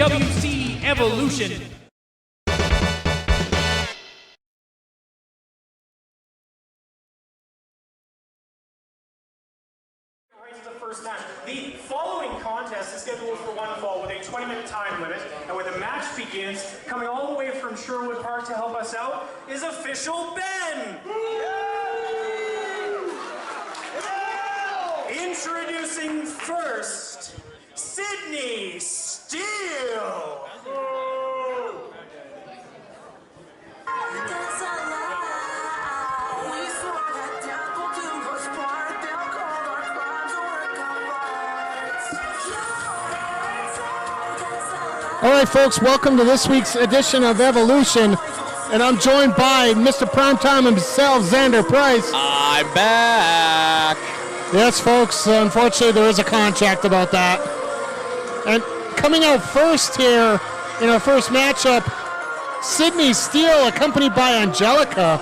CWC Evolution. The following contest is scheduled for one fall with a 20-minute time limit, and when the match begins, coming all the way from Sherwood Park to help us out is official Ben! Introducing first, Sydney Steele! All right, folks, welcome to this week's edition of Evolution, and I'm joined by Mr. Primetime himself, Xander Price. I'm back. Yes, folks, unfortunately there is a contract about that. And coming out first here in our first matchup, Sydney Steele, accompanied by Angelica.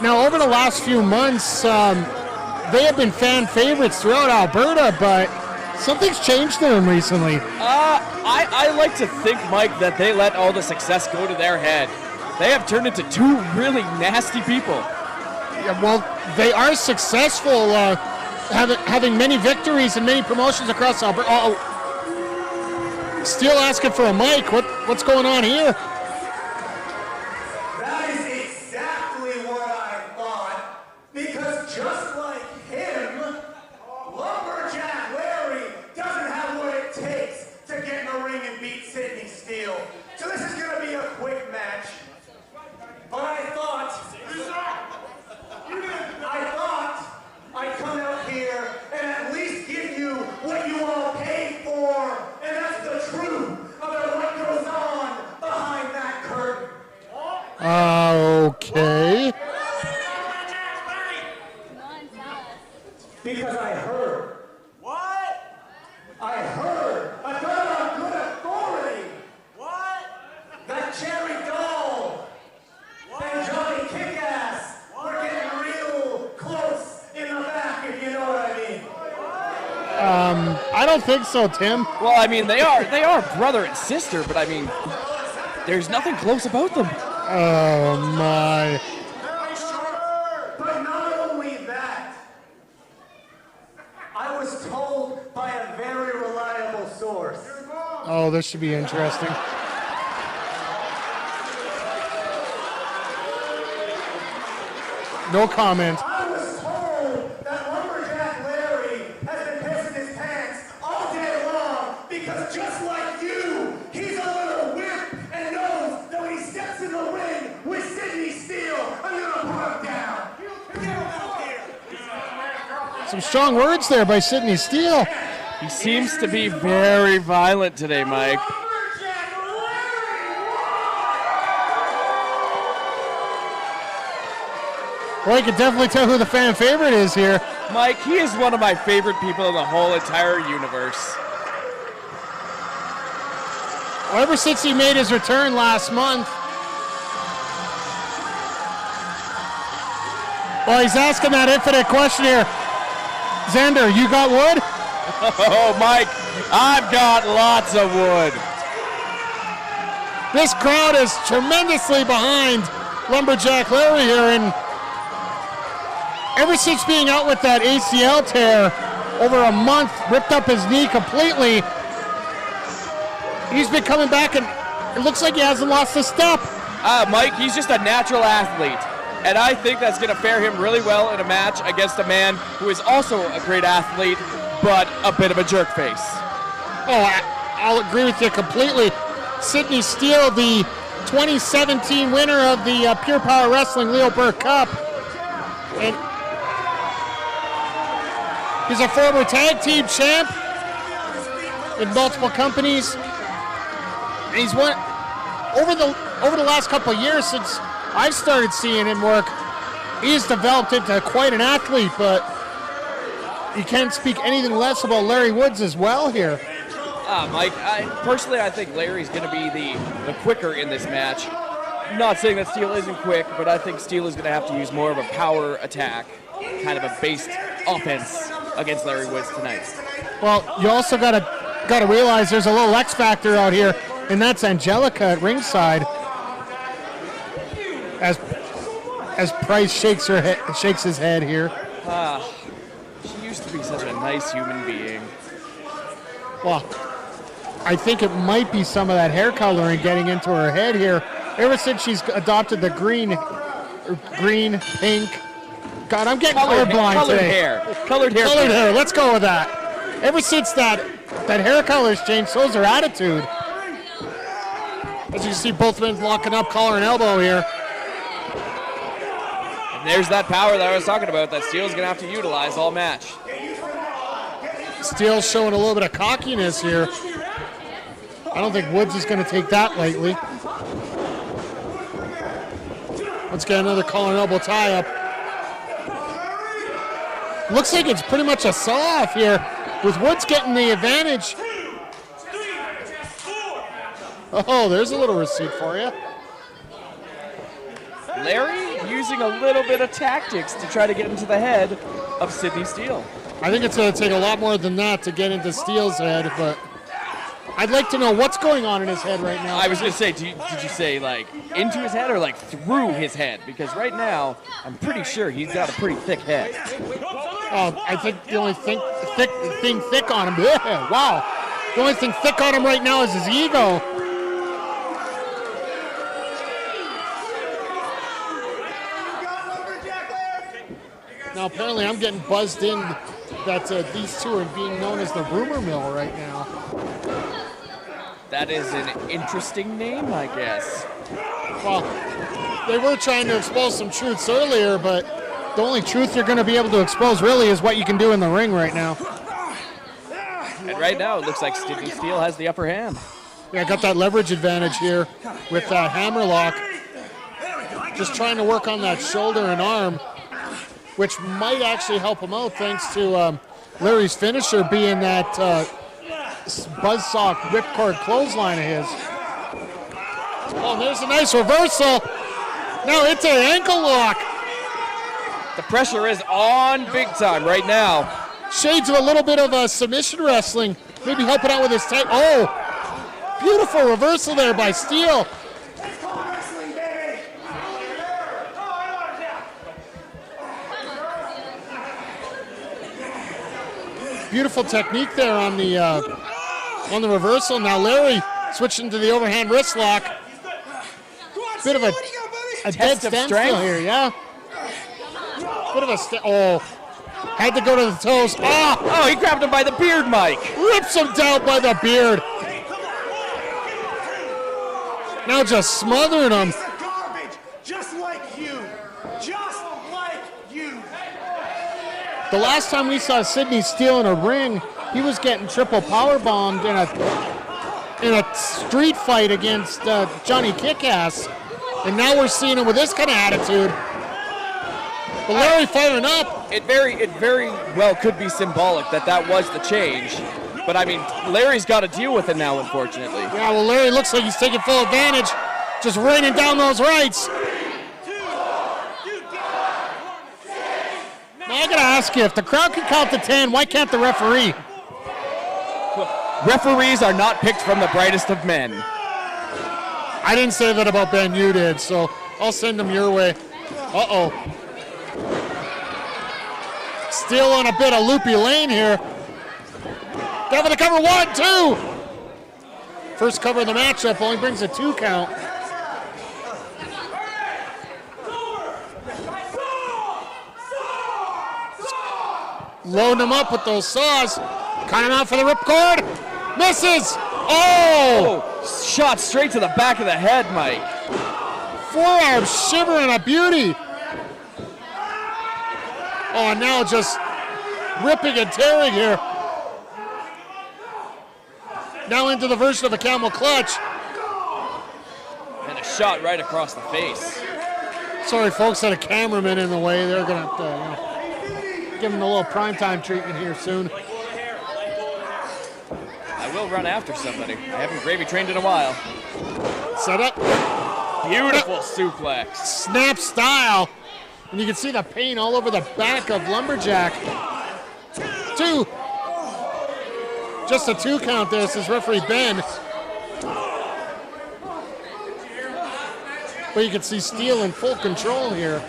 Now, over the last few months, they have been fan favorites throughout Alberta, but something's changed to them recently. I like to think, Mike, that they let all the success go to their head. They have turned into two really nasty people. Yeah, well, they are successful, having many victories and many promotions across Alberta. Steele asking for a mic. What's going on here? That is exactly what I thought, because just like him, Lumberjack Larry doesn't have what it takes to get in the ring and beat Sydney Steele. So this is going to be a quick match. But I thought I'd come out here and at least give you what you all paid for, and that's the truth about what goes on behind that curtain. Okay. Because I heard. What? I heard. I got it on good authority. What? That Cherry Dahl and Johnny Kickass were getting real close in the back, if you know what I mean. I don't think so, Tim. Well, I mean, they are brother and sister, but I mean, there's nothing close about them. Oh, my. But not only that, I was told by a very reliable source. Oh, this should be interesting. No comment. I was told that Lumberjack Larry has been pissing his pants all day long because just like you, he's a little wimp and knows that when he steps in the ring with Sydney Steele, I'm gonna put him down. Get him out here. Some strong words there by Sydney Steele. He seems to be very violent today, Mike. Lumberjack Larry! Well, you can definitely tell who the fan favorite is here. Mike, he is one of my favorite people in the whole entire universe. Well, ever since he made his return last month. Well, he's asking that infinite question here. Xander, you got wood? Oh, Mike, I've got lots of wood. This crowd is tremendously behind Lumberjack Larry here, and ever since being out with that ACL tear over a month, ripped up his knee completely, he's been coming back, and it looks like he hasn't lost a step. Mike, he's just a natural athlete, and I think that's going to fare him really well in a match against a man who is also a great athlete, but a bit of a jerk face. Oh, I'll agree with you completely. Sydney Steele, the 2017 winner of the Pure Power Wrestling Leo Burke Cup. And he's a former tag team champ in multiple companies. And he's won over the last couple of years since I've started seeing him work. He's developed into quite an athlete, but you can't speak anything less about Larry Woods as well here. Mike, personally, I think Larry's going to be the quicker in this match. I'm not saying that Steele isn't quick, but I think Steele is going to have to use more of a power attack, kind of a based offense against Larry Woods tonight. Well, you also got to got to realize there's a little X factor out here, and that's Angelica at ringside. As Price shakes his head here. She used to be such a nice human being. Well, I think it might be some of that hair coloring getting into her head here. Ever since she's adopted the green, pink. God, I'm getting colorblind today. Colored hair. Let's go with that. Ever since that hair color's changed, so's her attitude. As you can see, both men locking up collar and elbow here. And there's that power that I was talking about that Steele's going to have to utilize all match. Steele's showing a little bit of cockiness here. I don't think Woods is going to take that lightly. Let's get another collar and elbow tie-up. Looks like it's pretty much a saw-off here, with Woods getting the advantage. Oh, there's a little receipt for you. Larry using a little bit of tactics to try to get into the head of Sidney Steele. I think it's going to take a lot more than that to get into Steele's head, but I'd like to know what's going on in his head right now. I was going to say, did you say like into his head or like through his head? Because right now, I'm pretty sure he's got a pretty thick head. I think the only thing thick on him, wow. The only thing thick on him right now is his ego. Now apparently I'm getting buzzed in that these two are being known as the rumor mill right now. That is an interesting name, I guess. Well, they were trying to expose some truths earlier, but the only truth you're going to be able to expose really is what you can do in the ring right now. And right now it looks like Sidney Steele has the upper hand. Yeah, got that leverage advantage here with that hammer lock. Just trying to work on that shoulder and arm, which might actually help him out thanks to Larry's finisher being that buzzsaw ripcord clothesline of his. Oh, and there's a nice reversal. Now it's an ankle lock. The pressure is on big time right now. Shades of a little bit of submission wrestling. Maybe helping out with his tight. Oh, beautiful reversal there by Steele. Beautiful technique there on the reversal. Now Larry switching to the overhand wrist lock. Bit of a dead standstill here, yeah. Bit of a had to go to the toes. Oh, he grabbed him by the beard, Mike. Rips him down by the beard. Now just smothering him. Just like you. Just like you. The last time we saw Sidney Steele in a ring, he was getting triple power bombed in a street fight against Johnny Kickass, and now we're seeing him with this kind of attitude. But Larry firing up. It very well could be symbolic that was the change, but I mean Larry's got to deal with it now, unfortunately. Yeah, well Larry looks like he's taking full advantage, just raining down those rights. Now I gotta ask you, if the crowd can count to 10, why can't the referee? Referees are not picked from the brightest of men. I didn't say that about Ben, you did, so I'll send them your way. Uh-oh. Still on a bit of loopy lane here. Go for the cover, 1, 2. First cover of the matchup only brings a 2 count. Loading him up with those saws. Caught him out for the ripcord. Misses. Oh! Shot straight to the back of the head, Mike. Forearm shivering a beauty. Oh, now just ripping and tearing here. Now into the version of a camel clutch. And a shot right across the face. Sorry, folks, had a cameraman in the way. They're going to have to give him a little primetime treatment here soon. I will run after somebody. I haven't gravy trained in a while. Set up. Beautiful suplex. Snap style. And you can see the pain all over the back of Lumberjack. 2. Just a 2 count there, says referee Ben. But you can see Steele in full control here.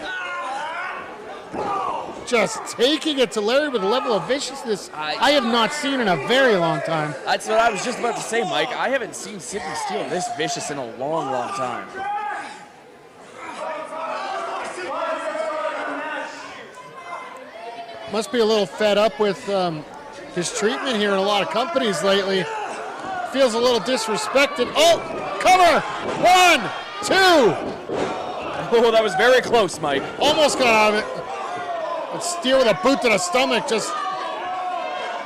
Just taking it to Larry with a level of viciousness I have not seen in a very long time. That's what I was just about to say, Mike. I haven't seen Sidney Steele this vicious in a long, long time. Must be a little fed up with his treatment here in a lot of companies lately. Feels a little disrespected. Oh, cover! 1, 2. Oh, that was very close, Mike. Almost got out of it. But Steele with a boot to the stomach just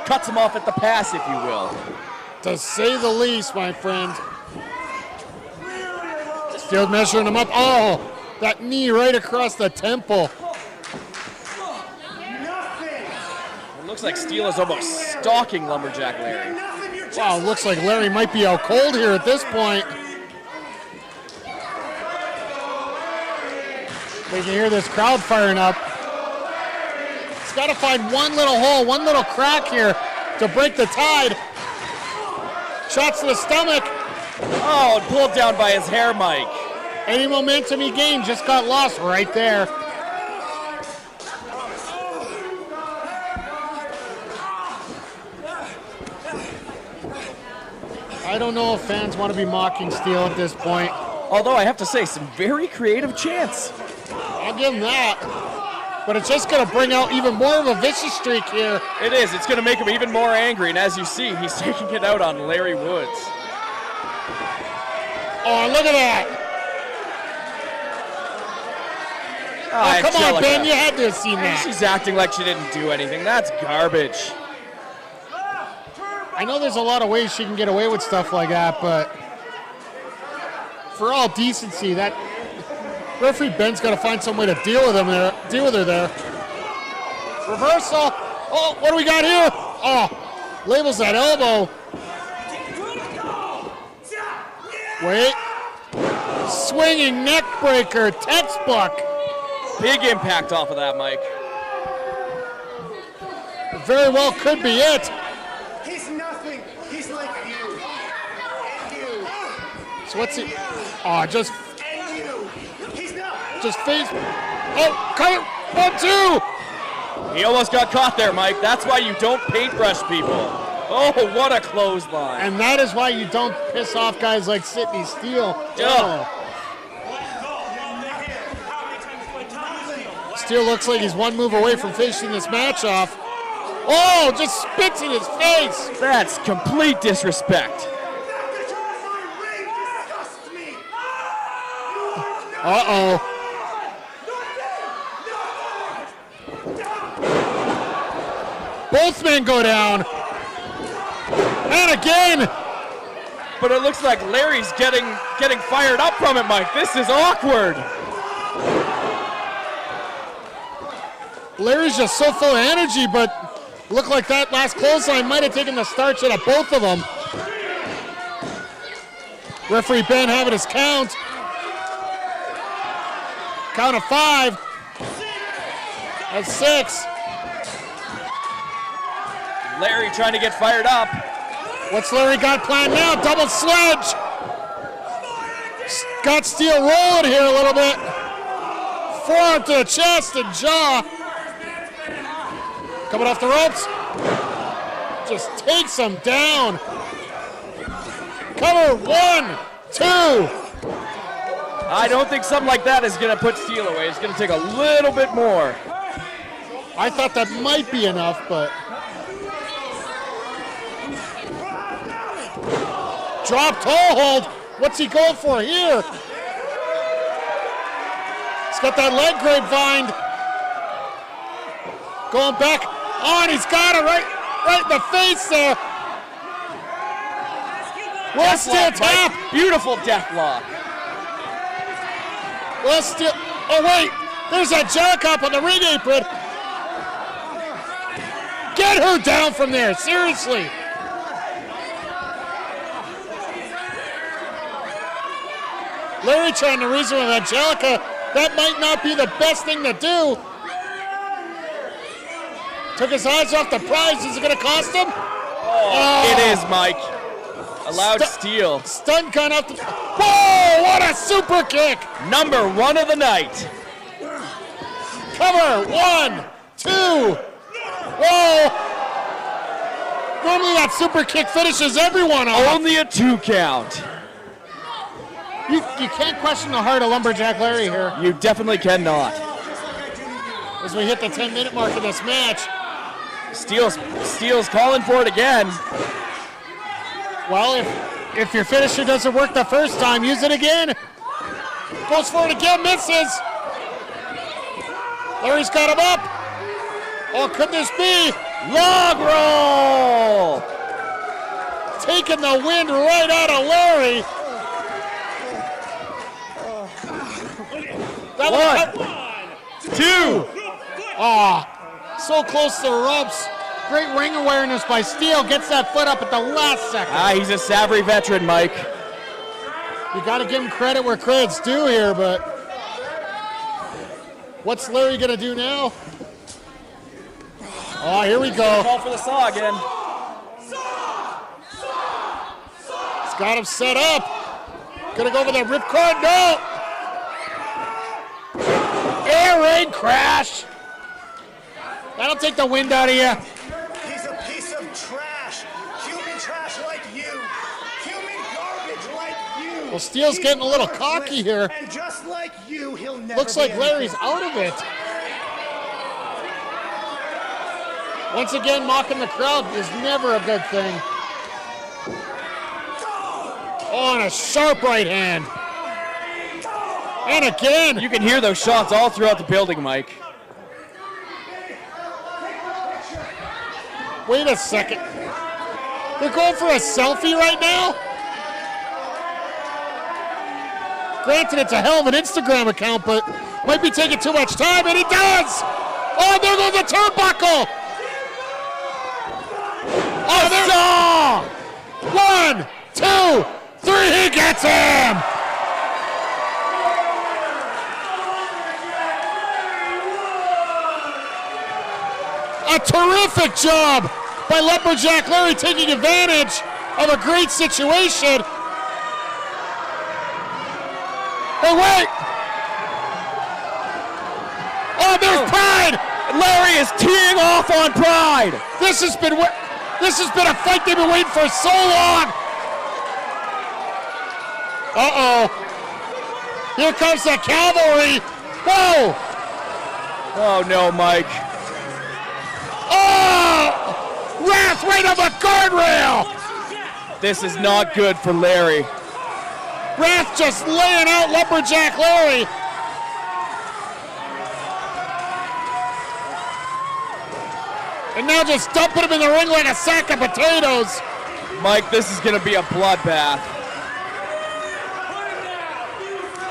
cuts him off at the pass, if you will. To say the least, my friend. Steele measuring him up. Oh, that knee right across the temple. It looks like Steele is almost stalking Lumberjack Larry. Wow, looks like Larry might be out cold here at this point. We can hear this crowd firing up. He's got to find one little hole, one little crack here to break the tide. Shots to the stomach. Oh, and pulled down by his hair, Mike. Any momentum he gained just got lost right there. I don't know if fans want to be mocking Steele at this point. Although I have to say, some very creative chants. I'll give him that. But it's just going to bring out even more of a vicious streak here. It is. It's going to make him even more angry. And as you see, he's taking it out on Larry Woods. Oh, look at that. Oh, come Angelica. on, Ben. You had to have seen that. She's acting like she didn't do anything. That's garbage. I know there's a lot of ways she can get away with stuff like that, but for all decency, that referee Ben's got to find some way to deal with her there. Reversal. Oh, what do we got here? Oh, labels that elbow. Wait. Swinging neck breaker, textbook. Big impact off of that, Mike. Very well could be it. He's nothing. He's like you. And you. So what's he? Oh, just And you. He's not. just face. Oh, cover. 1, 2. He almost got caught there, Mike. That's why you don't paintbrush people. Oh, what a clothesline. And that is why you don't piss off guys like Sidney Steele. Yeah. Steele looks like he's one move away from finishing this match off. Oh, just spits in his face. That's complete disrespect. Uh-oh. Both men go down. And again. But it looks like Larry's getting fired up from it, Mike. This is awkward. Larry's just so full of energy, but looked like that last clothesline might have taken the starch out of both of them. Referee Ben having his count. Count of 5. That's 6. Larry trying to get fired up. What's Larry got planned now? Double sledge. Got Steele rolling here a little bit. Forearm to the chest and jaw. Coming off the ropes. Just takes him down. Cover 1, 2. I don't think something like that is going to put Steele away. It's going to take a little bit more. I thought that might be enough, but. Drop toe hold. What's he going for here? He's got that leg grapevine. Going back. Oh, and he's got it right in the face there. Well, Steele tap. Beautiful death lock. Well, Steele. Oh, wait. There's Angelica up on the ring apron. Get her down from there. Seriously. Larry trying to reason with Angelica. That might not be the best thing to do. Took his eyes off the prize. Is it going to cost him? It is, Mike. Allowed Steele. Stun gun up. Whoa, what a super kick. Number 1 of the night. Cover, 1, 2. Whoa. Normally that super kick finishes everyone off. Only a 2 count. You can't question the heart of Lumberjack Larry here. You definitely cannot. As we hit the 10-minute mark of this match. Steele's calling for it again. Well, if your finisher doesn't work the first time, use it again. Goes for it again, misses. Larry's got him up. Oh, could this be? Log roll! Taking the wind right out of Larry. 1, 2. So close to the ropes. Great ring awareness by Steele. Gets that foot up at the last second. He's a savvy veteran, Mike. You got to give him credit where credit's due here, but what's Larry going to do now? Oh, here we go. Call for the saw again. He's got him set up. Going to go for the ripcord. No! Air raid crash. That'll take the wind out of you. He's a piece of trash. Human trash like you. Human garbage like you. Well, Steele's getting a little cocky here. And just like you, he'll never Looks like Larry's out of it. Once again, mocking the crowd is never a good thing. Oh, and a sharp right hand. And again. You can hear those shots all throughout the building, Mike. Wait a second. They're going for a selfie right now? Granted, it's a hell of an Instagram account, but might be taking too much time, and he does! Oh, there goes the turnbuckle! Oh, there's... 1, 2, 3, he gets him! A terrific job by Lumberjack Larry, taking advantage of a great situation. Oh, wait! Oh, there's Pride! Larry is teeing off on Pride! This has been a fight they've been waiting for so long! Uh-oh. Here comes the cavalry! Whoa! Oh, no, Mike. Oh! Wrath right on the guardrail! This is not good for Larry. Wrath just laying out Lumberjack Larry. And now just dumping him in the ring like a sack of potatoes. Mike, this is going to be a bloodbath.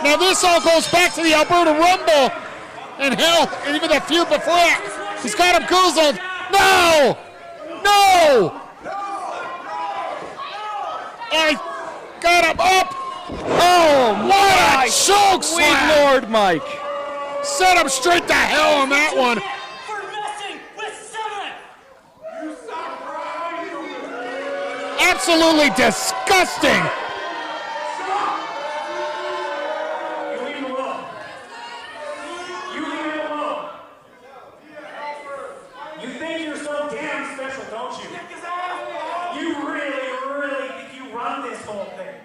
Now this all goes back to the Alberta Rumble. And hell, and even the feud before that. He's got him goozled. No! No! I got him up. Oh, What a choke sweet slam! Lord, Mike. Set him straight to hell on that one. For messing with someone! Absolutely disgusting. You leave him alone. You leave him alone. You think you're so damn special, don't you? You really, really think you run this whole thing.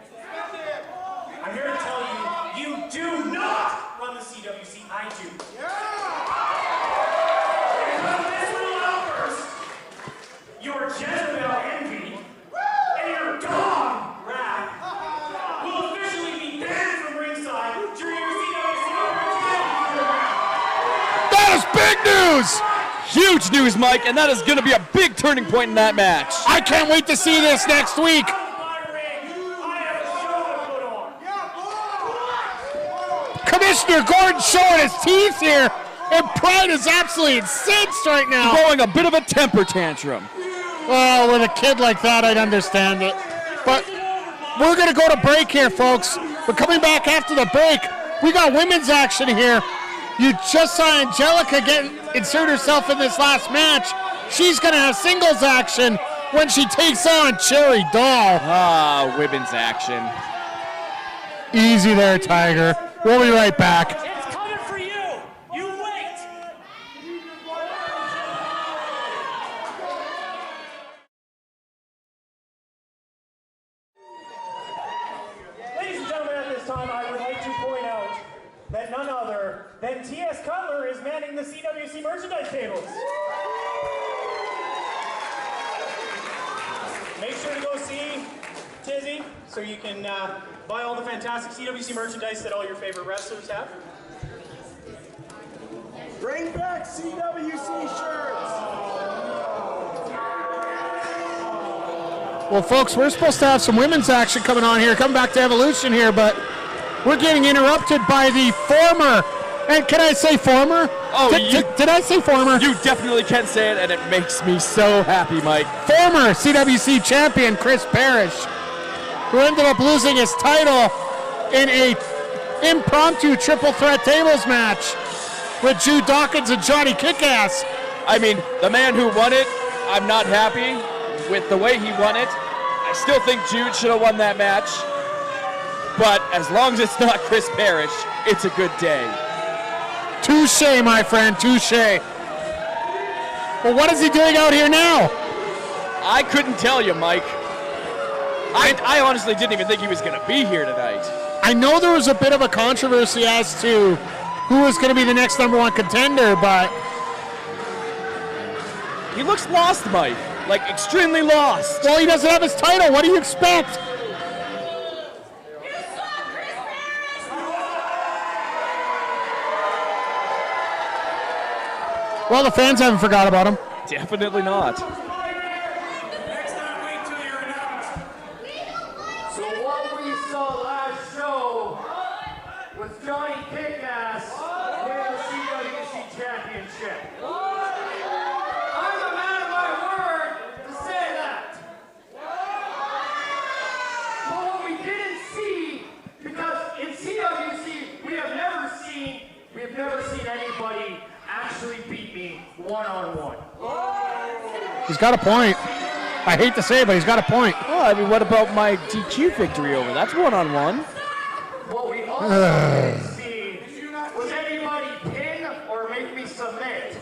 I'm here to tell you, you do not run the CWC. I do. Because this little outburst, your Jezebel envy, and your dog wrath will officially be banned from ringside during your CWC program. That is big news. Huge news, Mike, and that is going to be a big turning point in that match. I can't wait to see this next week. My ring, I have a show to put on. Commissioner Gordon showing his teeth here, and Pride is absolutely incensed right now. Throwing a bit of a temper tantrum. Well, with a kid like that, I'd understand it. But we're going to go to break here, folks. We're coming back after the break. We got women's action here. You just saw Angelica insert herself in this last match. She's going to have singles action. when she takes on Cherry Dahl. Ah, women's action. Easy there, Tiger. We'll be right back. It's coming for you. You wait. Ladies and gentlemen, at this time, I would like to point out that none other than T.S. Cutler is manning the CWC merchandise tables. Make sure to go see Tizzy so you can buy all the fantastic CWC merchandise that all your favorite wrestlers have. Bring back CWC shirts. Well, folks, we're supposed to have some women's action coming on here. Come back to Evolution here, but we're getting interrupted by the former, and can I say former? Oh, did I say former? You definitely can say it, and it makes me so happy, Mike. Former CWC champion Chris Parrish, who ended up losing his title in a impromptu triple threat tables match with Jude, Dawkins, and Johnny Kickass. I mean, the man who won it, I'm not happy with the way he won it. I still think Jude should have won that match. But as long as it's not Chris Parrish, it's a good day. Touche, my friend, touche. Well, what is he doing out here now? I couldn't tell you, Mike. I honestly didn't even think he was going to be here tonight. I know there was a bit of a controversy as to who was going to be the next #1 contender, but he looks lost, Mike. Like, extremely lost. well, he doesn't have his title. What do you expect? Well, the fans haven't forgot about him. Definitely not. Next time, wait till you're announced. So what we saw last show was Johnny Kickass win the CWC Championship. I'm a man of my word to say that. But what we didn't see, because in CWC we have never seen anybody actually beat me one-on-one. He's got a point. I hate to say it, but he's got a point. Well, I mean, what about my DQ victory over? That's one-on-one. What we also didn't see was anybody pin or make me submit.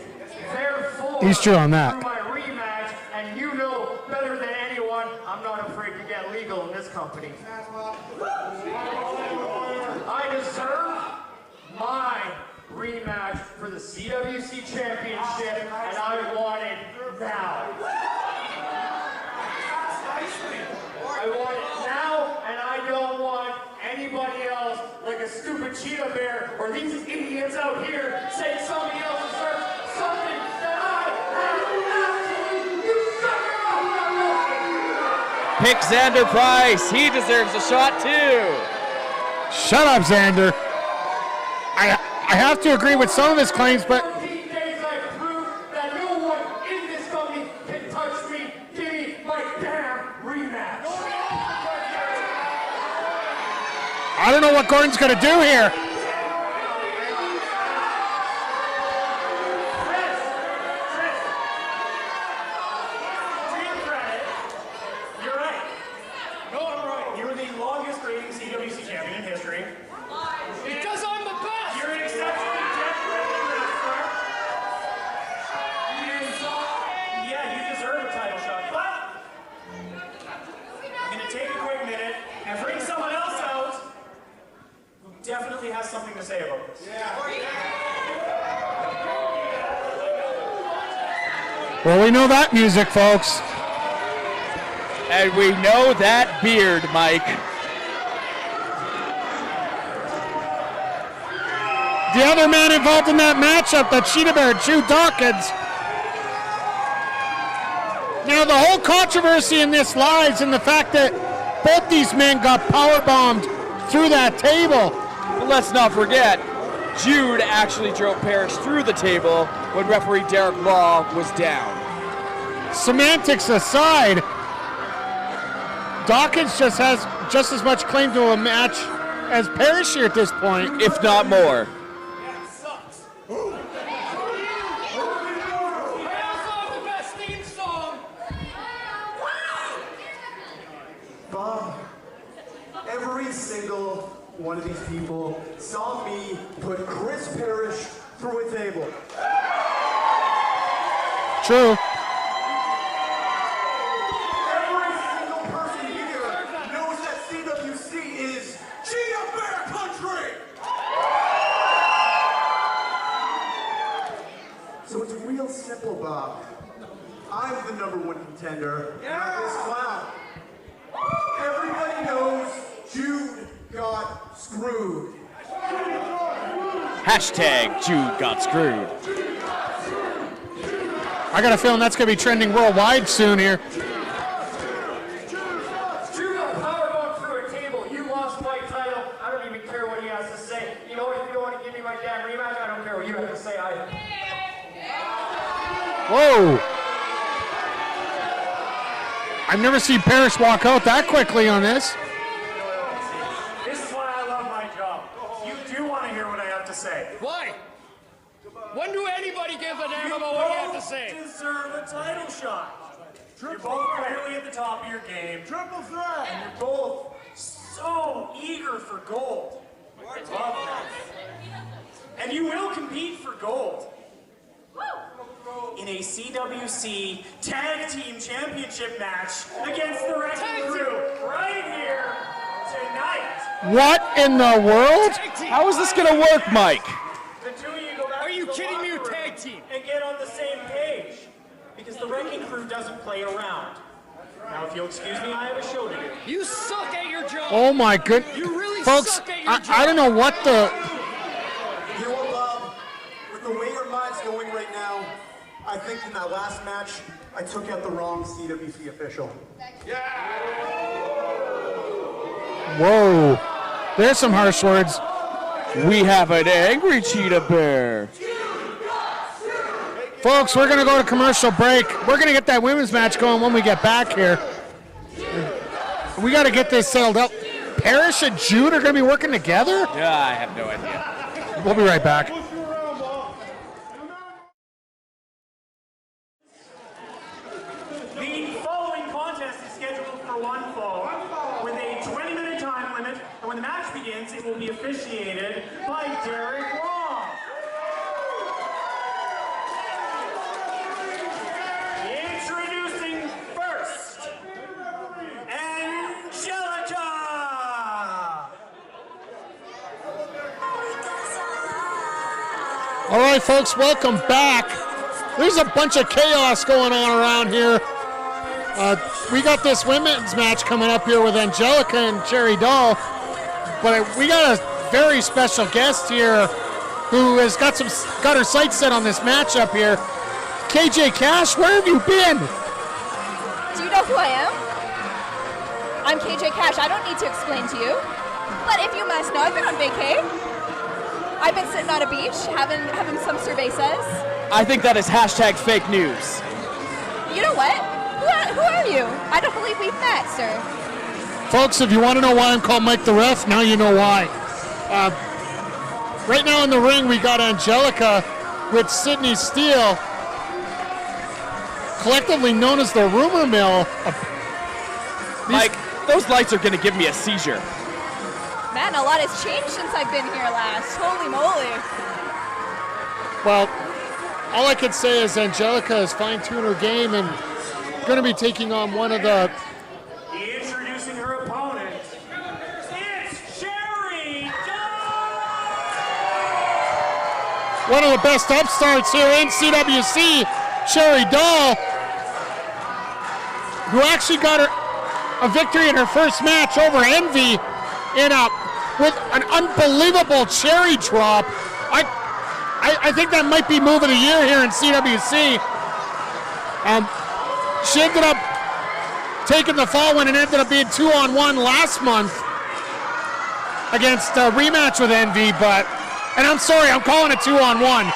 Therefore, He's true on that. through my rematch, and you know better than anyone, I'm not afraid to get legal in this company. I deserve my rematch for the CWC Championship, and I want it now. I want it now, and I don't want anybody else like a stupid cheetah bear or these idiots out here saying somebody else deserves something that I have absolutely. You suck it up. Pick Xander Price. He deserves a shot, too. Shut up, Xander. I have to agree with some of his claims, but These days I prove that no one in this company can touch me. Give me my damn rematch. I don't know what Gordon's going to do here. To your credit, you're right. No, I'm right. You're the longest reigning CWC champion in history. Because I'm the best. You're an exceptionally decorated wrestler. And yeah, you deserve a title shot. But I'm going to take a quick minute and bring someone else out who definitely has something to say about this. Well, we know that music, folks. And we know that beard, Mike. The other man involved in that matchup, the Cheetah Bear, Jude Dawkins. Now, the whole controversy in this lies in the fact that both these men got powerbombed through that table. But let's not forget, Jude actually drove Parrish through the table when referee Derek Law was down. Semantics aside, Dawkins just has just as much claim to a match as Parrish here at this point. If not more. I also have the best theme song. one of these people saw me put Chris Parrish through a table. True. Every single person here knows that CWC is Cheetah Bear Country! So it's real simple, Bob. I'm the #1 contender, not this clown. Everybody knows Jude got screwed. Hashtag Jude got screwed. I got a feeling that's going to be trending worldwide soon here. Jude got powerbombed through a table. You lost my title. I don't even care what he has to say. You know what? If you don't want to give me my damn rematch, I don't care what you have to say either. Whoa. I've never seen Parrish walk out that quickly on this. This is why I love my job. You do want to hear what I have to say. Why? When do anybody give a damn about what you have to say? You deserve a title shot. You're both clearly at the top of your game. Triple threat. And you're both so eager for gold. I love that. And you will compete for gold. In a CWC Tag Team Championship match against the Wrecking Crew right here tonight. What in the world? How is this going to work, Mike? The two of you go back Are you to the kidding me? locker room Tag team. and get on the same page. Because the Wrecking Crew doesn't play around. Now, if you'll excuse me, I have a show to do. You suck at your job. Oh my goodness. You really Folks, suck at your job. I don't know what the... You know what, Bob? With the way your mind's going right now, I think in that last match, I took out the wrong CWC official. Whoa. There's some harsh words. We have an angry cheetah bear. Folks, we're going to go to commercial break. We're going to get that women's match going when we get back here. We got to get this sailed up. Parrish and Jude are going to be working together? Yeah, I have no idea. We'll be right back. The following contest is scheduled for one fall with a 20-minute time limit, and when the match begins, it will be officiated by Derek Long. Introducing first, Angelica! All right, folks, welcome back. There's a bunch of chaos going on around here. We got this women's match coming up here with Angelica and Cherry Dahl, but we got a very special guest here who has got her sights set on this matchup here. KJ Cash, where have you been? Do you know who I am? I'm KJ Cash. I don't need to explain to you. But if you must know, I've been on vacay. I've been sitting on a beach having some cervezas. I think that is hashtag fake news. You know what? Who are you? I don't believe we've met, sir. Folks, if you want to know why I'm called Mike the Ref, now you know why. Right now in the ring, we got Angelica with Steele, collectively known as the Rumor Mill. Mike, those lights are going to give me a seizure. Man, a lot has changed since I've been here last. Holy moly. Well, all I can say is Angelica has fine-tuned her game and going to be taking on one of the... Introducing her opponent, it's Cherry Dahl! One of the best upstarts here in CWC, Cherry Dahl, who actually got a victory in her first match over Envy with an unbelievable cherry drop. I think that might be move of the year here in CWC. She ended up taking the fall when it ended up being 2-on-1 last month against a rematch with Envy, and I'm sorry, I'm calling it 2-on-1.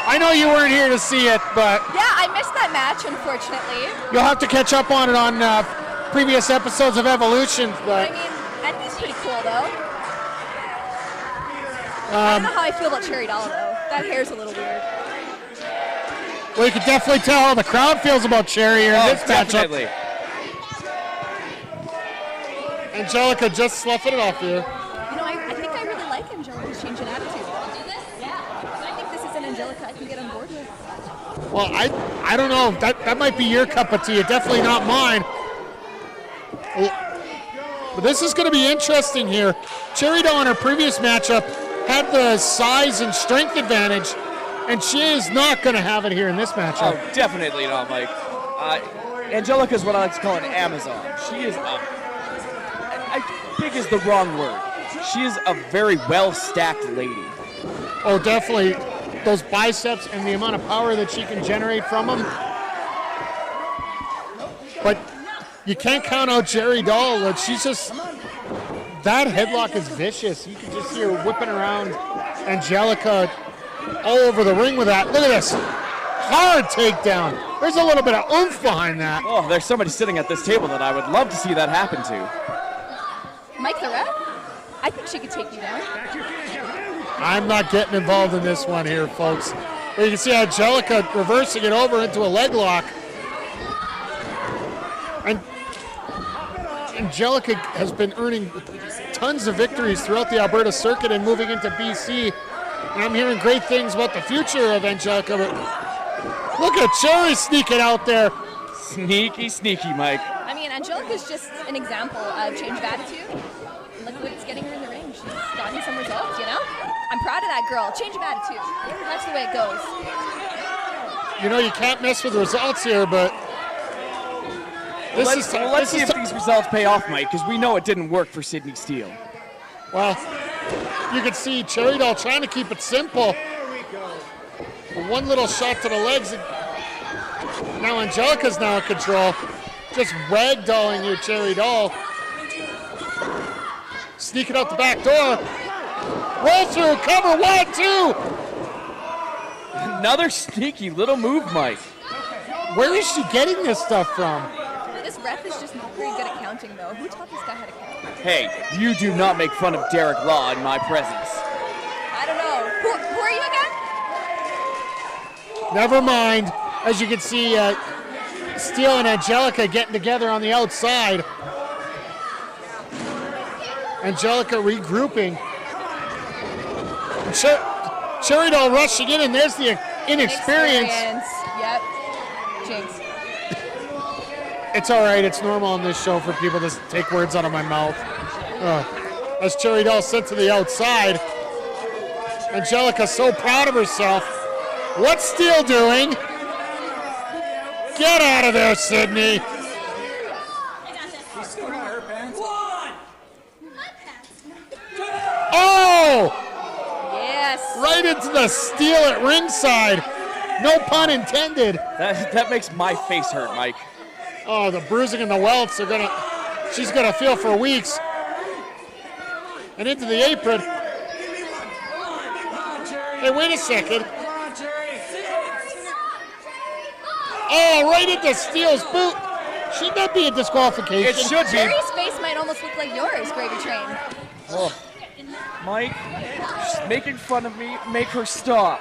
I know you weren't here to see it, but... Yeah, I missed that match, unfortunately. You'll have to catch up on it on previous episodes of Evolution, but... I mean, Envy's pretty cool, though. I don't know how I feel about Cherry Dahl, though. That hair's a little weird. Well, you can definitely tell how the crowd feels about Cherry here in this definitely. matchup. Angelica just sloughing it off here. You know, I think I Well, I don't know. That might be your cup of tea. Definitely not mine. But this is going to be interesting here. Cherry Dahl in her previous matchup had the size and strength advantage, and she is not going to have it here in this matchup. Oh, definitely not, Mike. Angelica is what I like to call an Amazon. She is big is the wrong word. She is a very well-stacked lady. Oh, definitely. Those biceps and the amount of power that she can generate from them. But you can't count out Cherry Dahl. Like, she's just, that headlock is vicious. You can just see her whipping around Angelica all over the ring with that. Look at this. Hard takedown. There's a little bit of oomph behind that. Oh, there's somebody sitting at this table that I would love to see that happen to. Mike the ref? I think she could take you down. I'm not getting involved in this one here, folks. But you can see Angelica reversing it over into a leg lock. And Angelica has been earning tons of victories throughout the Alberta circuit and moving into BC. And I'm hearing great things about the future of Angelica. But look at Cherry sneaking out there. Sneaky, sneaky, Mike. I mean, Angelica's just an example of change of attitude. Look what's getting her in the ring. She's gotten some results, you know? I'm proud of that girl. Change of attitude. That's the way it goes. You know, you can't mess with the results here, but let's see if these results pay off, Mike, because we know it didn't work for Sydney Steele. Well, you can see Cherry Dahl trying to keep it simple. One little shot to the legs. And now Angelica's now in control. Just ragdolling here, Cherry Dahl. Sneaking out the back door. Roll through, cover, 1, 2. Another sneaky little move, Mike. Where is she getting this stuff from? This ref is just not very good at counting, though. Who taught this guy how to count? Hey, you do not make fun of Derek Law in my presence. I don't know. Who are you again? Never mind. As you can see, Steele and Angelica getting together on the outside. Angelica regrouping. And Cherry Dahl rushing in, and there's the inexperience. Yep. Jinx. It's all right. It's normal on this show for people to take words out of my mouth. As Cherry Dahl sent to the outside. Angelica's so proud of herself. What's Steele doing? Get out of there, Sydney. Oh! Yes. Right into the Steele at ringside. No pun intended. That makes my face hurt, Mike. Oh, the bruising and the welts she's gonna feel for weeks. And into the apron. Hey, wait a second. Oh, right into Steele's boot. Should that be a disqualification? It should be. Cherry's face might almost look like yours, Gravy Train. Oh. Mike, she's making fun of me. Make her stop.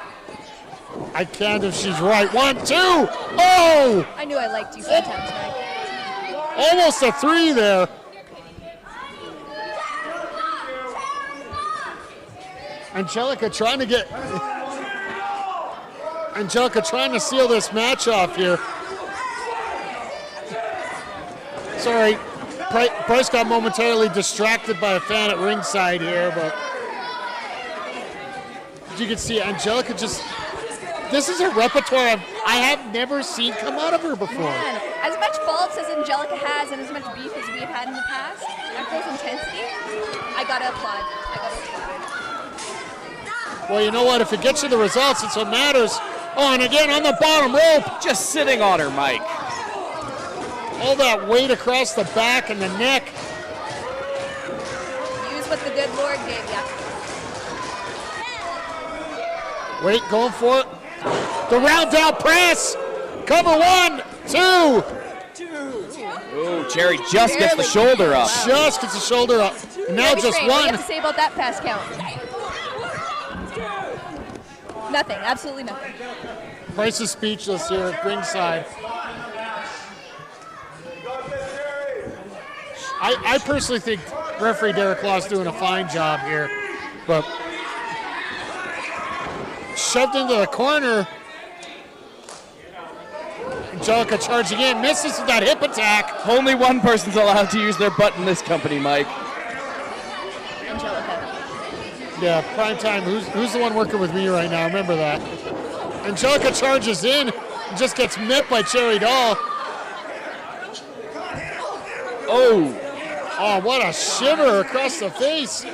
I can't if she's right. 1, 2. Oh! I knew I liked you sometimes, Mike. Almost a 3 there. Angelica trying to seal this match off here. Sorry, Bryce got momentarily distracted by a fan at ringside here, but you can see Angelica this is a repertoire I have never seen come out of her before. Man, as much faults as Angelica has and as much beef as we have had in the past, at those intensity, I gotta applaud. Well, you know what? If it gets you the results, it's what matters. Oh, and again on the bottom rope. Just sitting on her, Mike. All that weight across the back and the neck. Use what the good Lord gave you. Wait, going for it. The round down press. Cover 1, 2. Ooh, Cherry just gets the shoulder up. Just gets the shoulder up. And now just What do you one. have to say about that pass count? Nothing, absolutely nothing. Bryce is speechless here at ringside. I personally think referee Derek Law is doing a fine job here, but shoved into the corner. Angelica charging in, misses with that hip attack. Only one person's allowed to use their butt in this company, Mike. Angelica. Yeah, prime time. Who's the one working with me right now? Remember that. Angelica charges in and just gets met by Cherry Dahl. Oh, what a shiver across the face.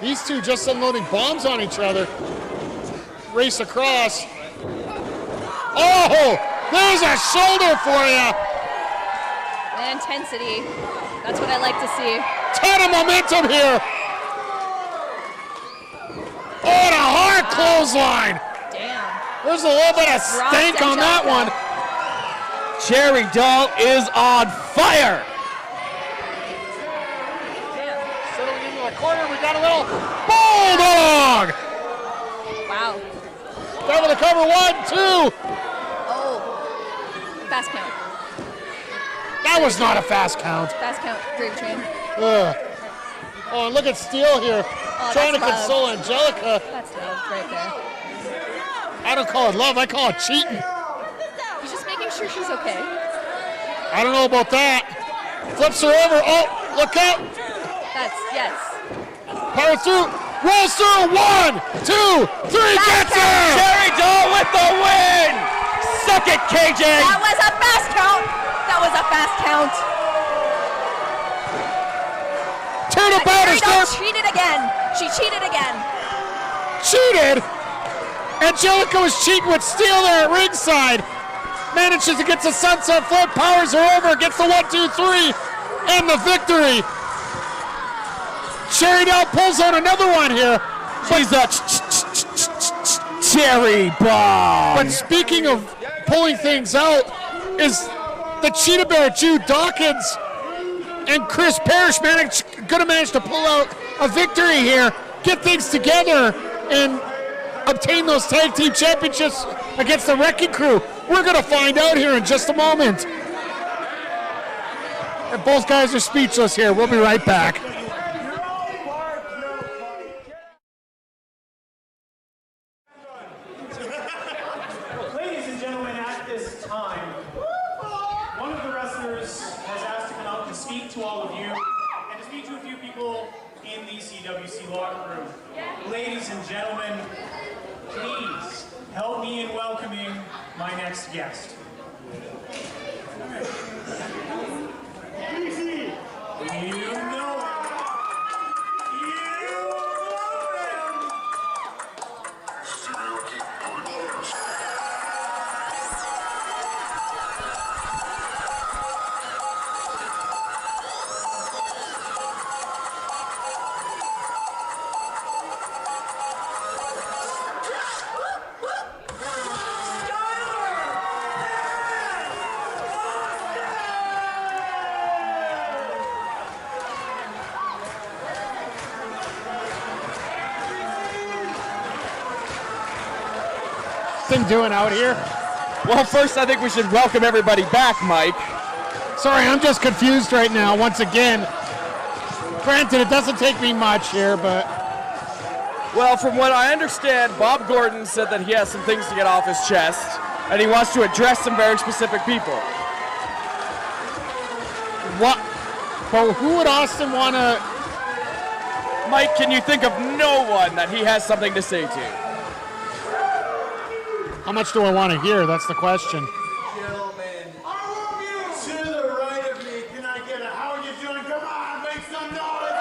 These two just unloading bombs on each other. Race across. Oh, there's a shoulder for you. The intensity. That's what I like to see. Ton of momentum here. Oh, and a hard clothesline. Damn. There's a little bit of stank on that one. Cherry Dahl is on fire. Settling into the corner, we got a little bulldog. Wow. Double the cover, 1, 2. Oh. Fast count. That was not a fast count. Fast count. Drink train. Ugh. Oh, and look at Steele here, trying to console Angelica. That's love right there. I don't call it love, I call it cheating. He's just making sure she's okay. I don't know about that. Flips her over. Oh, look out. That's, yes. Power through. Rolls through. 1, 2, 3. Gets her. Cherry Dahl with the win. Suck it, KJ. That was a fast count. That was a fast count. Turn about her. Cheated again. She cheated again. Cheated. Angelica was cheating with Steele there at ringside. Manages to get the sunset flip, powers her over, gets the 1, 2, 3, and the victory. Cherry Dahl pulls out another one here. She's a cherry bomb. But speaking of pulling things out, is the Cheetah Bear, Jude, Dawkins, and Chris Parrish gonna manage to pull out a victory here, get things together, and obtain those tag team championships against the Wrecking Crew. We're gonna find out here in just a moment. And both guys are speechless here. We'll be right back. Ladies and gentlemen, at this time, one of the wrestlers has asked to come out to speak to all of you and to speak to a few people in the CWC locker room. Ladies and gentlemen, please help me in welcoming my next guest. Easy. You know him. You know him. Doing out here? Well, first I think we should welcome everybody back, Mike. Sorry, I'm just confused right now once again. Granted, it doesn't take me much here, but... Well, from what I understand, Bob Gordon said that he has some things to get off his chest, and he wants to address some very specific people. What? But who would Austin want to... Mike, can you think of no one that he has something to say to? How much do I want to hear? That's the question. Gentlemen, to the right of me, can I get a how are you doing? Come on, make some noise!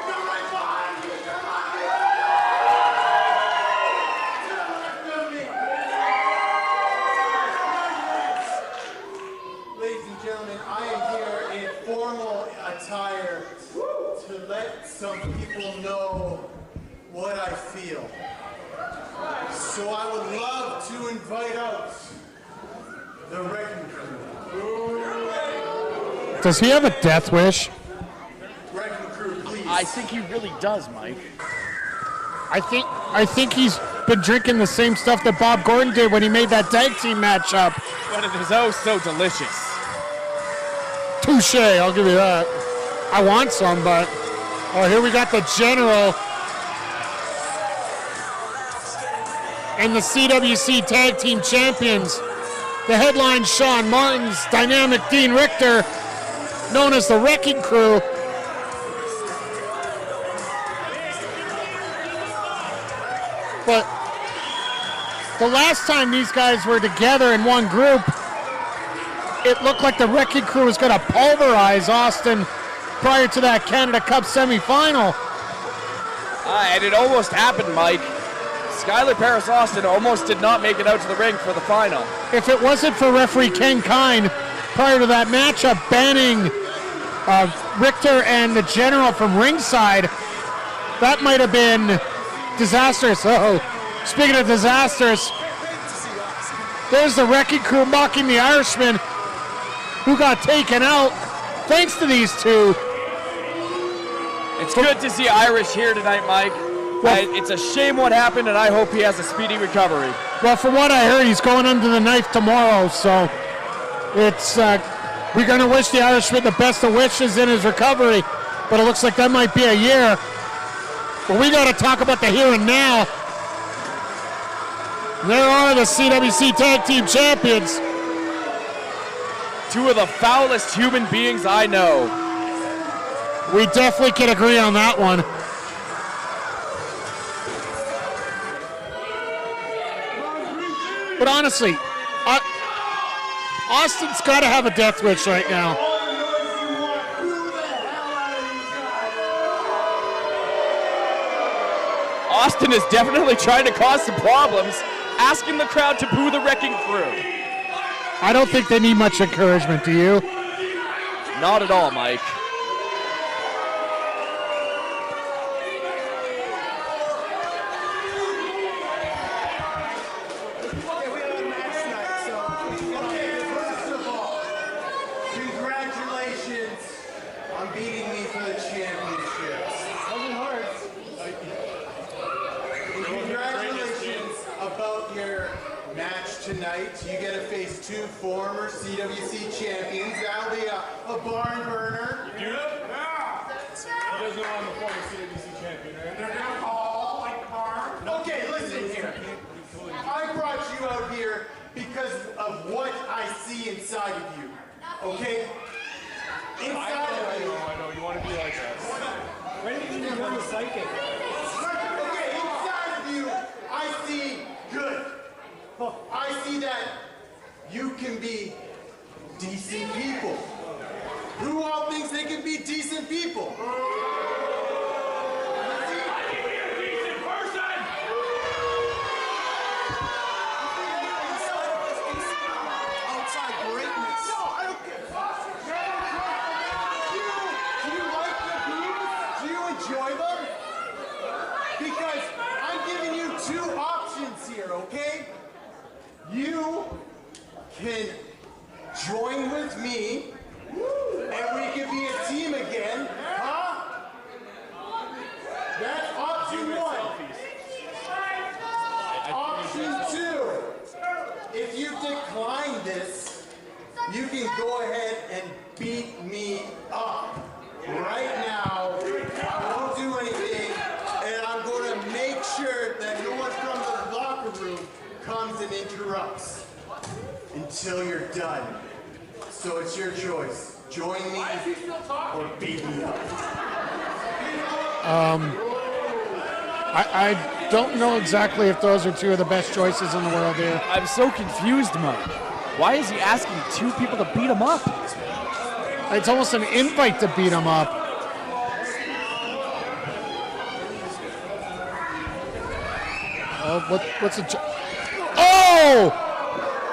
Come right behind me, come on! To the left of me! Ladies and gentlemen, I am here in formal attire to let some people know what I feel. So I would love to invite out the Wrecking Crew. Does he have a death wish? Wrecking Crew, please. I think he really does, Mike. I think he's been drinking the same stuff that Bob Gordon did when he made that tag team matchup. But it is oh so delicious. Touche, I'll give you that. I want some, but... Oh, here we got the General. and the CWC Tag Team Champions. The headline, Shaun, Martens, Dynamic Dean Richtor, known as the Wrecking Crew. But the last time these guys were together in one group, it looked like the Wrecking Crew was going to pulverize Austin prior to that Canada Cup semifinal. And it almost happened, Mike. Skylar Parrish Austin almost did not make it out to the ring for the final. If it wasn't for referee Ken Kine prior to that matchup banning Richtor and the General from ringside, that might have been disastrous. Oh, speaking of disastrous, there's the Wrecking Crew mocking the Irishman who got taken out thanks to these two. It's good to see Irish here tonight, Mike. It's a shame what happened, and I hope he has a speedy recovery. Well, from what I heard, he's going under the knife tomorrow, so it's we're going to wish the Irishman the best of wishes in his recovery, but it looks like that might be a year. But we got to talk about the here and now. There are the CWC Tag Team Champions. Two of the foulest human beings I know. We definitely can agree on that one. But honestly, Austin's got to have a death wish right now. Austin is definitely trying to cause some problems, asking the crowd to boo the Wrecking Crew. I don't think they need much encouragement, do you? Not at all, Mike. You get to face two former CWC champions. That'll be a barn burner. Jude? Yeah. He doesn't know I'm a former CWC champion. And they're gonna call like the barn. Okay, listen here. I brought you out here because of what I see inside of you. Okay? Inside of you. I know. You want to be like that. When did you become a psychic? Okay, inside of you, I see good. I see that you can be decent people. Who all thinks they can be decent people? I think you're a decent person! Outside greatness. No, I don't care. Do you like the booze? Do you enjoy them? Because I'm giving you two options here, okay? You can join with me, and we can be a team again, huh? That's option one. Option two, if you decline this, you can go ahead and beat me up. Right now, I won't do anything, and I'm going to make sure that no one from the locker room comes and interrupts until you're done. So it's your choice. Join me or beat me up. I don't know exactly if those are two of the best choices in the world here. I'm so confused, Mike. Why is he asking two people to beat him up? It's almost an invite to beat him up. Oh, what's it? Oh!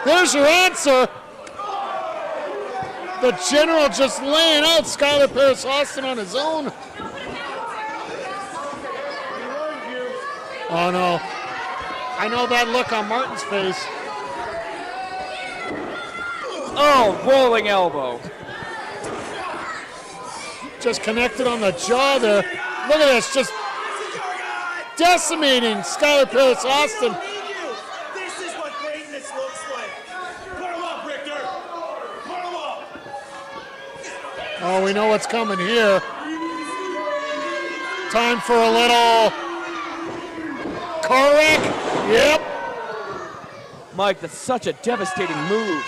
There's your answer. The General just laying out Skylar Parrish Austin on his own. Oh no. I know that look on Martin's face. Oh, rolling elbow. Just connected on the jaw there. Look at this, just decimating Skylar Parrish Austin. This is what greatness looks like. Put him up, Richtor. Put him up. Oh, we know what's coming here. Time for a little car wreck. Yep. Mike, that's such a devastating move.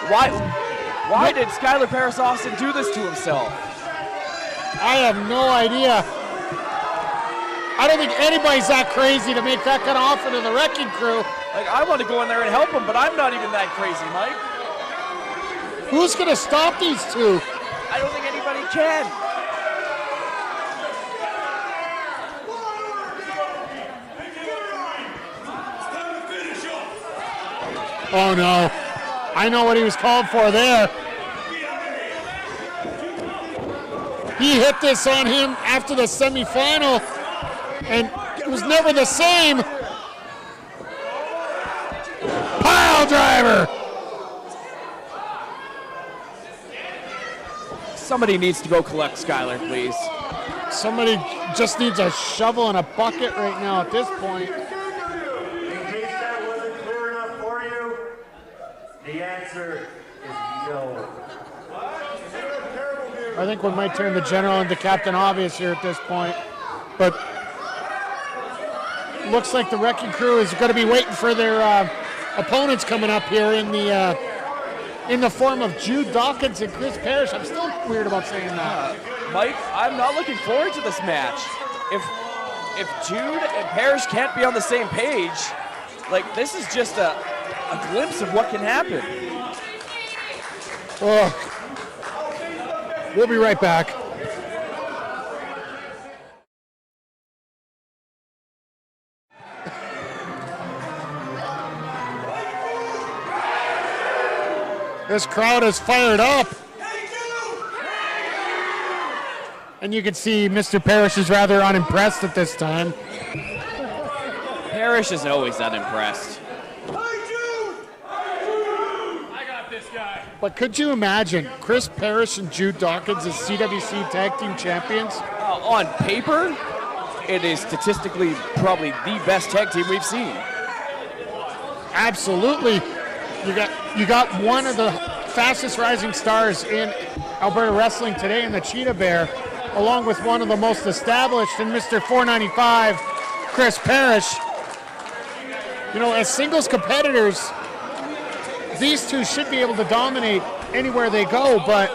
Why did Skylar Parrish Austin do this to himself? I have no idea. I don't think anybody's that crazy to make that kind of offer to the Wrecking Crew. Like, I want to go in there and help him, but I'm not even that crazy, Mike. Who's going to stop these two? I don't think anybody can. Oh no, I know what he was called for there. He hit this on him after the semifinal, and it was never the same. Pile driver. Somebody needs to go collect Skylar, please. Somebody just needs a shovel and a bucket right now at this point. The answer is no. I think we might turn the general into Captain Obvious here at this point. But looks like the Wrecking Crew is going to be waiting for their opponents coming up here in the form of Jude, Dawkins, and Chris Parrish. I'm still weird about saying that. Mike, I'm not looking forward to this match. If Jude and Parrish can't be on the same page, like, this is just a glimpse of what can happen. Oh. We'll be right back. This crowd is fired up. And you can see Mr. Parrish is rather unimpressed at this time. Parrish is always unimpressed. But could you imagine Chris Parrish and Jude Dawkins as CWC Tag Team Champions? On paper, it is statistically probably the best tag team we've seen. Absolutely. You got one of the fastest rising stars in Alberta wrestling today in the Cheetah Bear, along with one of the most established in Mr. 495, Chris Parrish. You know, as singles competitors, these two should be able to dominate anywhere they go, but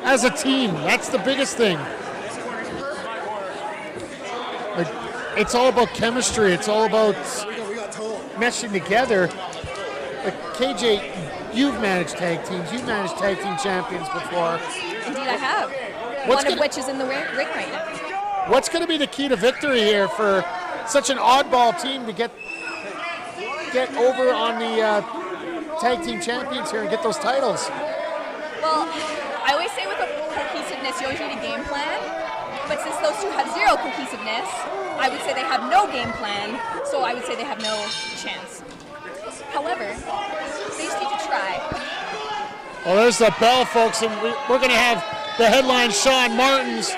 as a team, that's the biggest thing. Like, it's all about chemistry. It's all about meshing together. Like, KJ, you've managed tag teams. You've managed tag team champions before. Indeed, I have. One of which is in the ring right now. What's going to be the key to victory here for such an oddball team to get over on the tag team champions here and get those titles? Well, I always say with cohesiveness, you always need a game plan. But since those two have zero cohesiveness, I would say they have no game plan. So I would say they have no chance. However, they just need to try. Well, there's the bell, folks, and we're going to have the headline Shaun Martens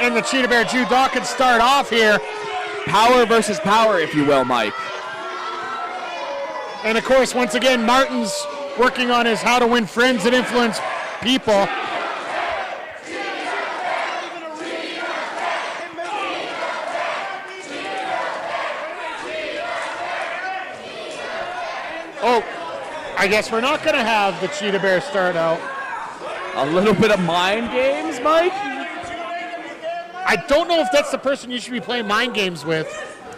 and the Cheetah Bear Jude Dawkins start off here. Power versus power, if you will, Mike. And of course, once again, Martens working on his how to win friends and influence people. Oh, I guess we're not going to have the Cheetah Bear start out. A little bit of mind games, Mike? I don't know if that's the person you should be playing mind games with.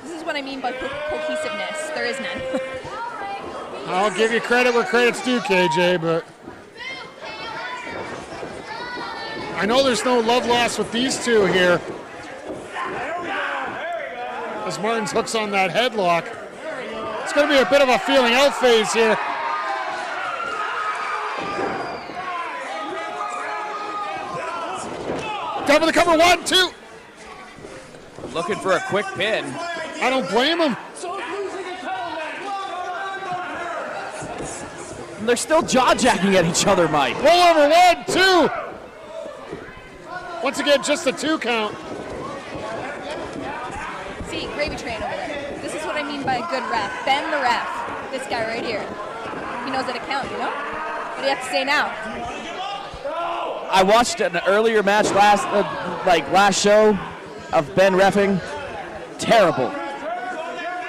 This is what I mean by cohesiveness. There is none. I'll give you credit where credit's due, KJ, but I know there's no love lost with these two here. As Martens hooks on that headlock. It's going to be a bit of a feeling out phase here. Double the cover, 1, 2. Looking for a quick pin. I don't blame him. And they're still jaw-jacking at each other, Mike. Roll over, 1, 2. Once again, just a 2 count. See, gravy train over there. This is what I mean by a good ref. Ben the ref. This guy right here. He knows how to count, you know? What do you have to say now? I watched an earlier match last show of Ben reffing. Terrible.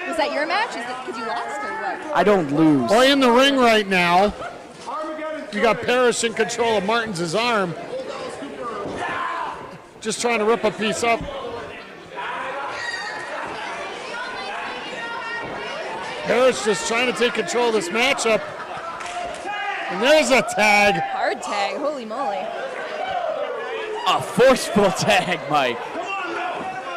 Was that your match? Is it because you lost or what? I don't lose. Well, in the ring right now, you got Parrish in control of Martens' arm. Just trying to rip a piece up. Parrish just trying to take control of this matchup. And there's a tag. Hard tag, holy moly. A forceful tag, Mike.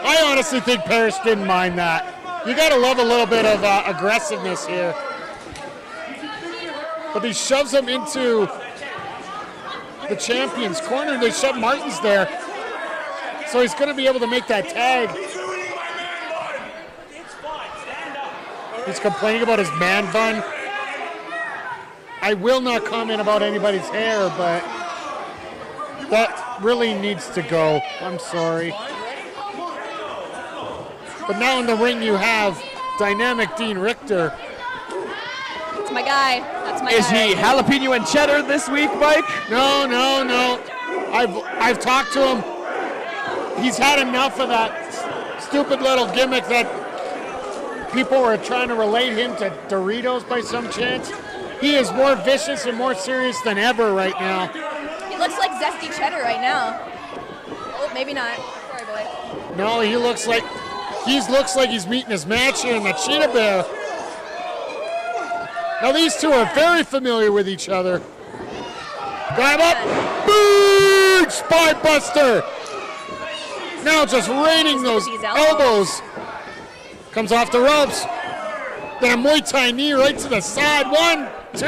I honestly think Parrish didn't mind that. You got to love a little bit of aggressiveness here. But he shoves him into the champion's corner. They shove Martens there. So he's going to be able to make that tag. He's complaining about his man bun. I will not comment about anybody's hair, but that really needs to go. I'm sorry. But now in the ring you have dynamic Dean Richtor. That's my guy. That's my Is guy. he jalapeno and cheddar this week, Mike? No. I've talked to him. He's had enough of that stupid little gimmick that people were trying to relate him to Doritos by some chance. He is more vicious and more serious than ever right now. He looks like zesty cheddar right now. Oh, maybe not. Sorry, boy. No, he looks like he's meeting his match here in the Cheetah Bear. Now these two are very familiar with each other. Grab up, big spine buster. Now just raining those elbows. Comes off the ropes. Then a Muay Thai knee right to the side. 1, 2.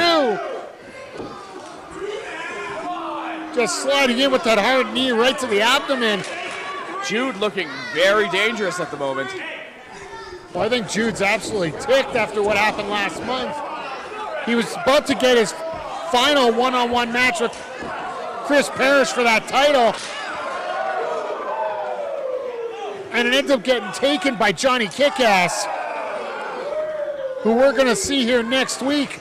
Just sliding in with that hard knee right to the abdomen. Jude looking very dangerous at the moment. Well, I think Jude's absolutely ticked after what happened last month. He was about to get his final one-on-one match with Chris Parrish for that title. And it ends up getting taken by Johnny Kickass, who we're going to see here next week.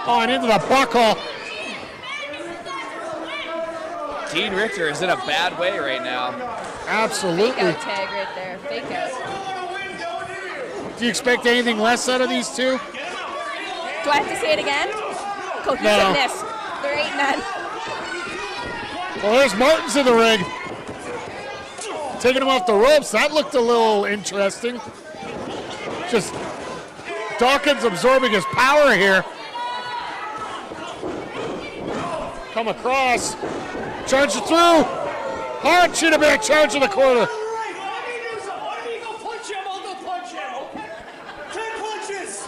Oh, and into the buckle. Dean Richtor is in a bad way right now. Absolutely. Fake out tag right there. Fake out. Do you expect anything less out of these two? Do I have to say it again? Cohesiveness. There ain't none. Well, there's Martens in the ring. Taking him off the ropes. That looked a little interesting. Just Dawkins absorbing his power here. Come across. Charge it through. Hard Cheetah Bear charge in the corner.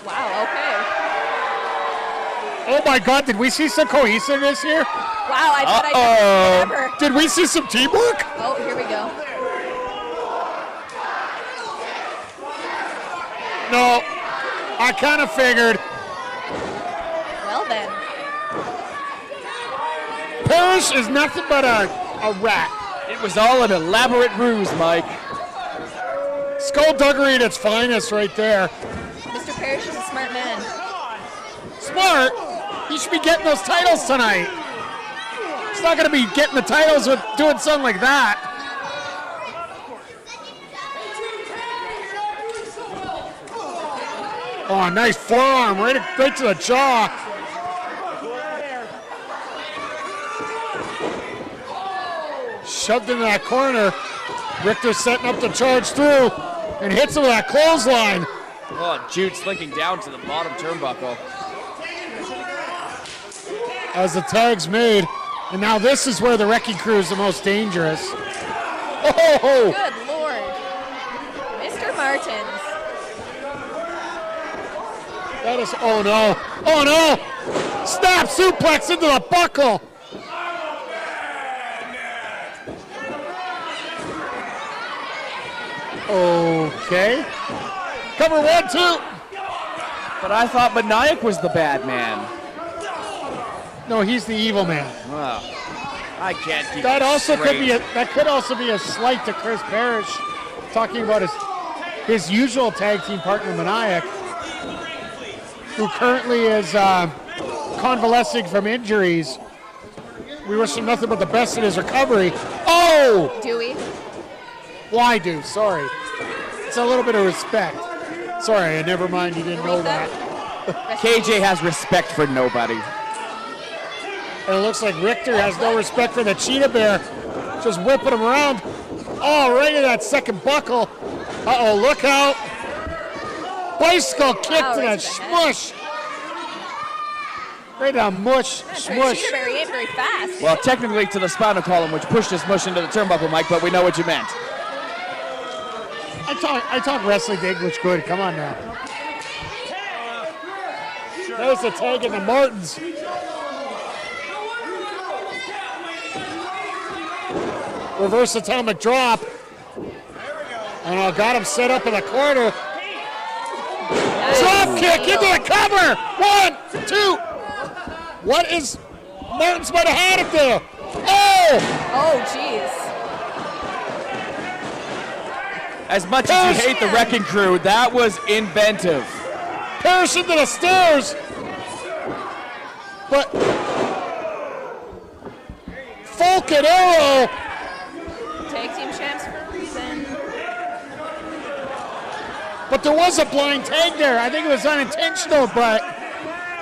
Wow, okay. Oh my God, did we see some cohesiveness here? Wow, I thought I did whatever. Did we see some teamwork? Oh, here we go. No, I kind of figured. Well then. Parrish is nothing but a rat. It was all an elaborate ruse, Mike. Skullduggery at its finest right there. Mr. Parrish is a smart man. Smart? He should be getting those titles tonight. He's not going to be getting the titles with doing something like that. Oh, nice forearm right to the jaw. Shoved into that corner. Richtor setting up the charge through and hits him with that clothesline. Oh, Jude slinking down to the bottom turnbuckle. As the tag's made, and now this is where the Wrecking Crew is the most dangerous. Oh! Good Lord. Mr. Martens. That is, oh no, oh no! Snap suplex into the buckle! Okay. Cover 1, 2. But I thought Maniac was the bad man. No, he's the evil man. Wow. I can't keep That also straight. could be that could also be a slight to Chris Parrish, talking about his usual tag team partner Maniac, who currently is convalescing from injuries. We wish him nothing but the best in his recovery. Oh! Do we? Why do? Sorry. It's a little bit of respect. Sorry, never mind. You didn't know that. KJ has respect for nobody. And it looks like Richtor has no respect for the Cheetah Bear. Just whipping him around. Oh, right in that second buckle. Uh-oh, look out. Bicycle kick to that smush. Right down mush, smush. Cheetah Bear ain't very fast. Well, technically to the spinal column, which pushed his mush into the turnbuckle, Mike, but we know what you meant. I talk wrestling English good. Come on now. There's the tag in the Martens. Reverse atomic drop. And I got him set up in the corner. Drop kick into the cover. 1, 2. What is Martens might have had it there. Oh, jeez. As much as you hate the Wrecking Crew, that was inventive. Parrish into the stairs. But Falcon Arrow. Tag team champs for a reason. But there was a blind tag there. I think it was unintentional, but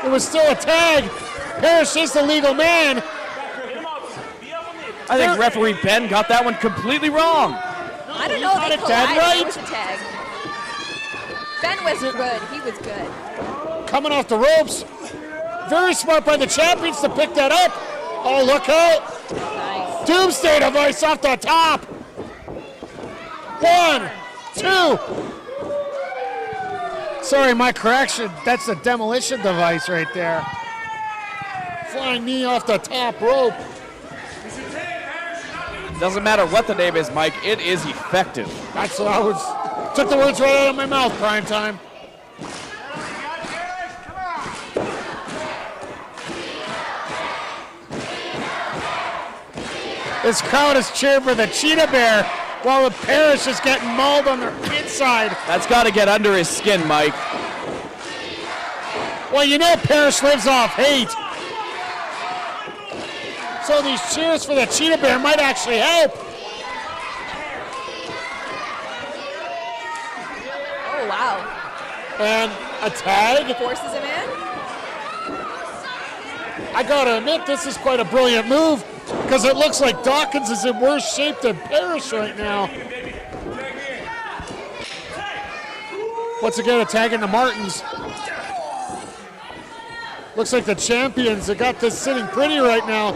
it was still a tag. Parrish is the legal man. I think referee Ben got that one completely wrong. I don't know. They collided. Right? It was a tag. Ben was good. He was good. Coming off the ropes. Very smart by the champions to pick that up. Oh, look out. Nice. Doomsday device off the top. 1, 2. Sorry, my correction. That's the demolition device right there. Flying knee off the top rope. Doesn't matter what the name is, Mike. It is effective. That's what I was. Took the words right out of my mouth, prime time. This crowd is cheering for the Cheetah Bear while the Parrish is getting mauled on their inside. That's got to get under his skin, Mike. Well, you know Parrish lives off hate. So these cheers for the Cheetah Bear might actually help. Oh, wow. And a tag. Forces him in. I gotta admit, this is quite a brilliant move because it looks like Dawkins is in worse shape than Parrish right now. Once again, a tag in the Martens. Looks like the champions have got this sitting pretty right now.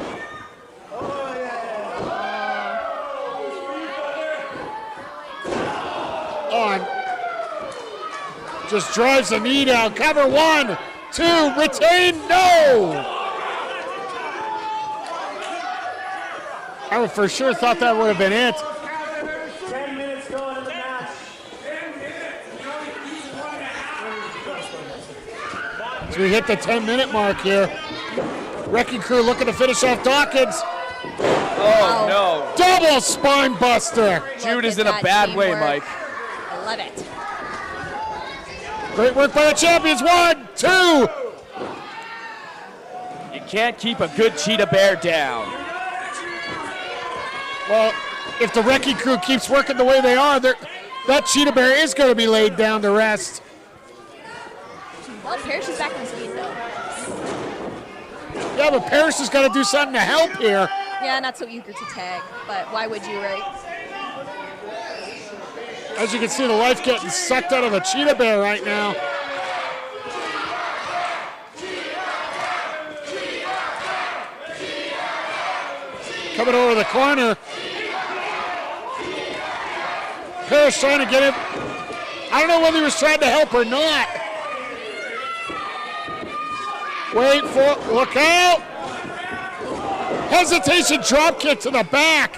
On. Just drives the knee down. Cover 1, 2, retain, no! I would for sure thought that would have been it. 10 minutes going in the match. As we hit the 10-minute mark here. Wrecking Crew looking to finish off Dawkins. Oh, no. Double spine buster. Jude is in a bad way, Mike. I love it. Great work by the champions. 1, 2. You can't keep a good Cheetah Bear down. Well, if the Wrecking Crew keeps working the way they are, that Cheetah Bear is going to be laid down to rest. Well, Parrish is back on speed, though. Yeah, but Parrish has got to do something to help here. Yeah, not so eager to tag, but why would you, right? As you can see, the life getting sucked out of the Cheetah Bear right now. Coming over the corner. Parrish trying to get him. I don't know whether he was trying to help or not. Wait for, look out. Hesitation drop kick to the back.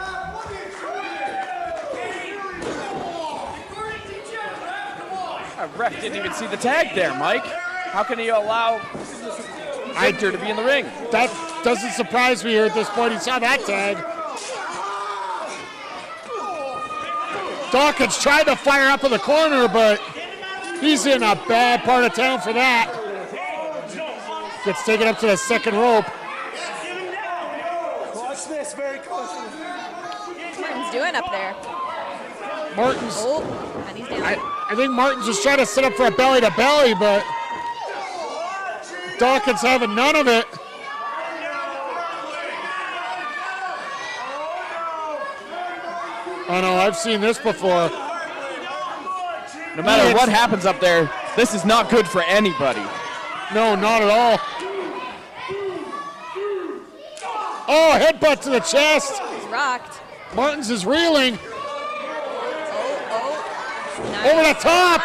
Ref didn't even see the tag there, Mike. How can he allow Xander to be in the ring? That doesn't surprise me here at this point. He saw that tag. Dawkins tried to fire up in the corner, but he's in a bad part of town for that. Gets taken up to the second rope. Watch this very closely. What's Martens doing up there? Martens. Oh, and he's down. I think Martens was trying to set up for a belly-to-belly, but Dawkins having none of it. Oh no, I've seen this before. No matter what happens up there, this is not good for anybody. No, not at all. Oh, headbutt to the chest. He's rocked. Martens is reeling. Nice. Over the top.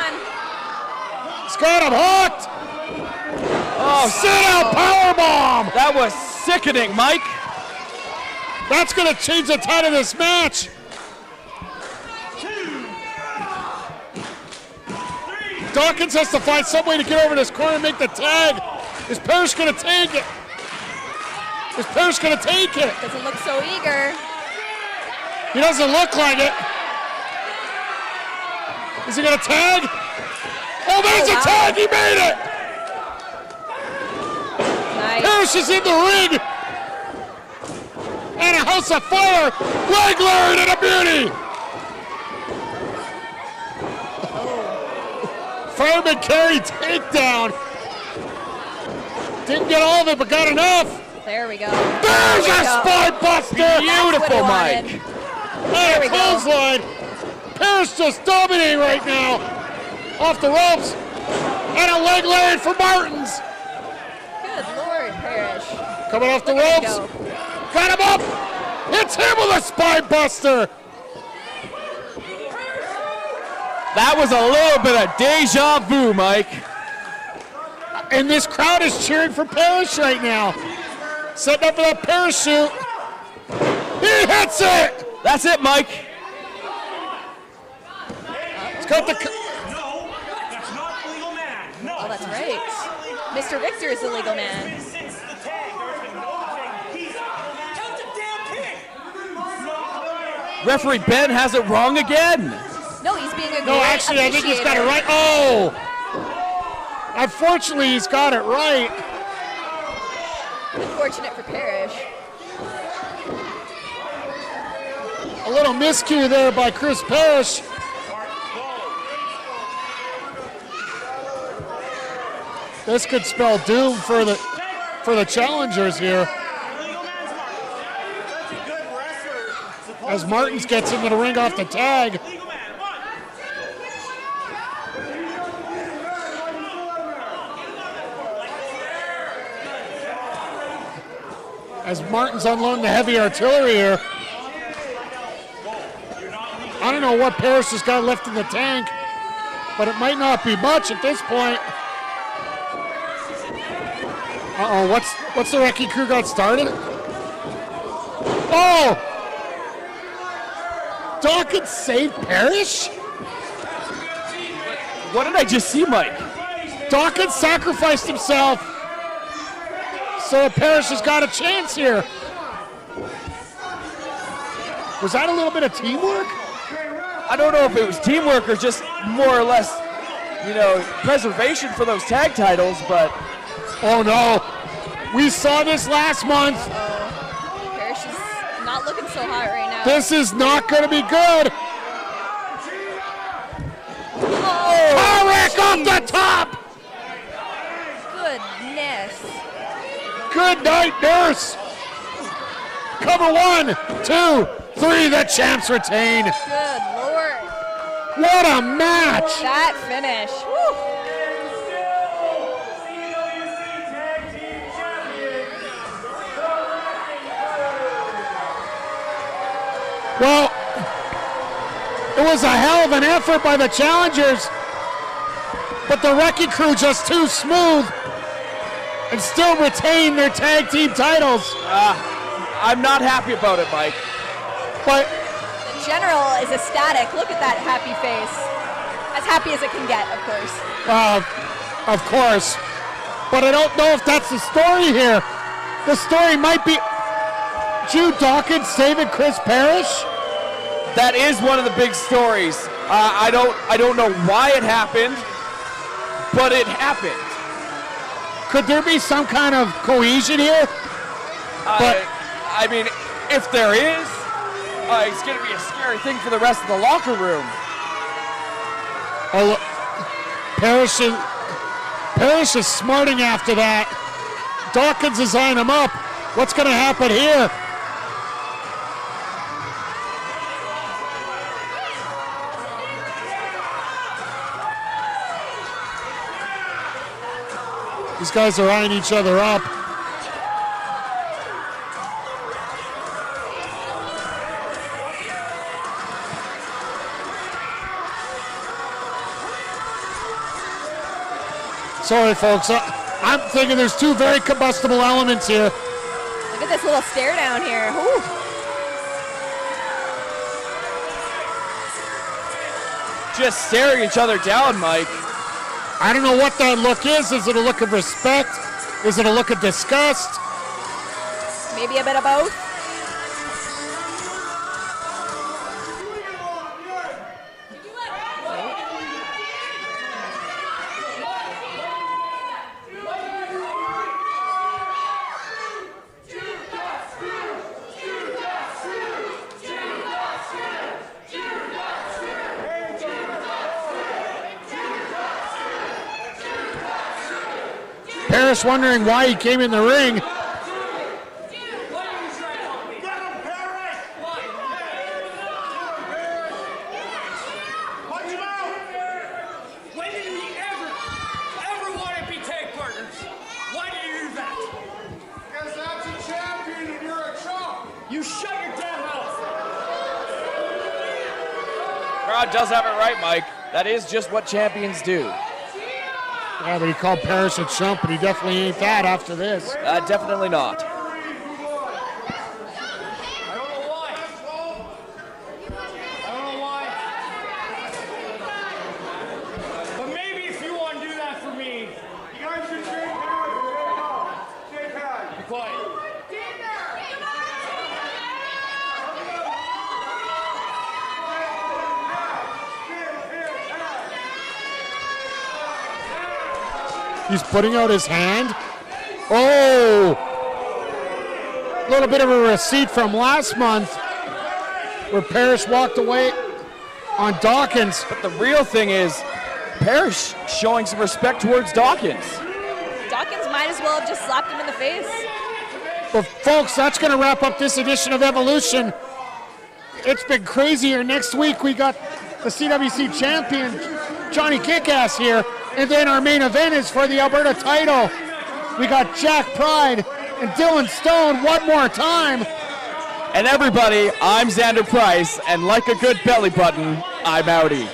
He's got him hooked. Oh, sit-out powerbomb. That was sickening, Mike. That's going to change the tide of this match. Dawkins has to find some way to get over this corner and make the tag. Is Parrish going to take it? Is Parrish going to take it? Doesn't look so eager. He doesn't look like it. Is he going to tag? Oh, there's a tag. He made it. Nice. Parrish is in the ring. And a house of fire. Leg Larry and a beauty. Fireman carry takedown. Didn't get all of it, but got enough. There we go. There's a spine buster. Beautiful, Mike. And a clothesline. Parrish just dominating right now. Off the ropes. And a leg Larry for Martens. Good Lord, Parrish. Coming off the ropes. Got him up. Hits him with a spine buster. That was a little bit of deja vu, Mike. And this crowd is cheering for Parrish right now. Setting up for that parachute. He hits it. That's it, Mike. It's got the. No, that's not legal man. No. Oh, that's right. Mr. Richtor is the legal man. Since the tag, there's been no thing. He's count the damn pig. Referee Ben has it wrong again. No, he's being a great No, actually, I think he's got it right. Oh! Unfortunately, he's got it right. Unfortunate for Parrish. A little miscue there by Chris Parrish. This could spell doom for the challengers here. As Martens gets into the ring off the tag. As Martens unloading the heavy artillery here. I don't know what Parrish has got left in the tank, but it might not be much at this point. Uh-oh, what's the wrecking crew got started? Oh! Dawkins saved Parrish? What did I just see, Mike? Dawkins sacrificed himself. So Parrish has got a chance here. Was that a little bit of teamwork? I don't know if it was teamwork or just more or less, preservation for those tag titles, but... Oh no, we saw this last month. Parrish is not looking so hot right now. This is not going to be good. Oh, Parrish off the top. goodness. Good night, nurse. Cover 1, 2, 3. The champs retain. Good Lord. What a match. That finish. Woo. Well, it was a hell of an effort by the challengers, but the wrecking crew just too smooth and still retain their tag team titles. I'm not happy about it, Mike. But The general is ecstatic. Look at that happy face. As happy as it can get, of course. of course, but I don't know if that's the story here. The story might be Jude Dawkins saving Chris Parrish. That is one of the big stories. I don't know why it happened, but it happened. Could there be some kind of cohesion here? But I mean, if there is, It's going to be a scary thing for the rest of the locker room. Oh, Parrish is smarting after that. Dawkins is eyeing him up. What's going to happen here? These guys are eyeing each other up. Sorry, folks. I'm thinking there's two very combustible elements here. Look at this little stare down here. Ooh. Just staring each other down, Mike. I don't know what that look is. Is it a look of respect? Is it a look of disgust? Maybe a bit of both. Parrish wondering why he came in the ring. When did we ever want to be tag partners? Why did you do that? Because that's a champion and you're a chump. You shut your damn mouth. Crowd does have it right, Mike. That is just what champions do. Yeah, but he called Parrish a chump, but he definitely ain't that after this. Definitely not. I don't know why. But maybe if you want to do that for me, You guys should shake hands. Shake hands. be quiet. He's putting out his hand. Oh! A little bit of a receipt from last month where Parrish walked away on Dawkins. But the real thing is, Parrish showing some respect towards Dawkins. Dawkins might as well have just slapped him in the face. But folks, that's going to wrap up this edition of Evolution. It's been crazier. Next week we got the CWC champion, Johnny Kickass, here. And then our main event is for the Alberta title. We got Jack Pride and Dylan Stone one more time. And everybody, I'm Xander Price, and like a good belly button, I'm outie.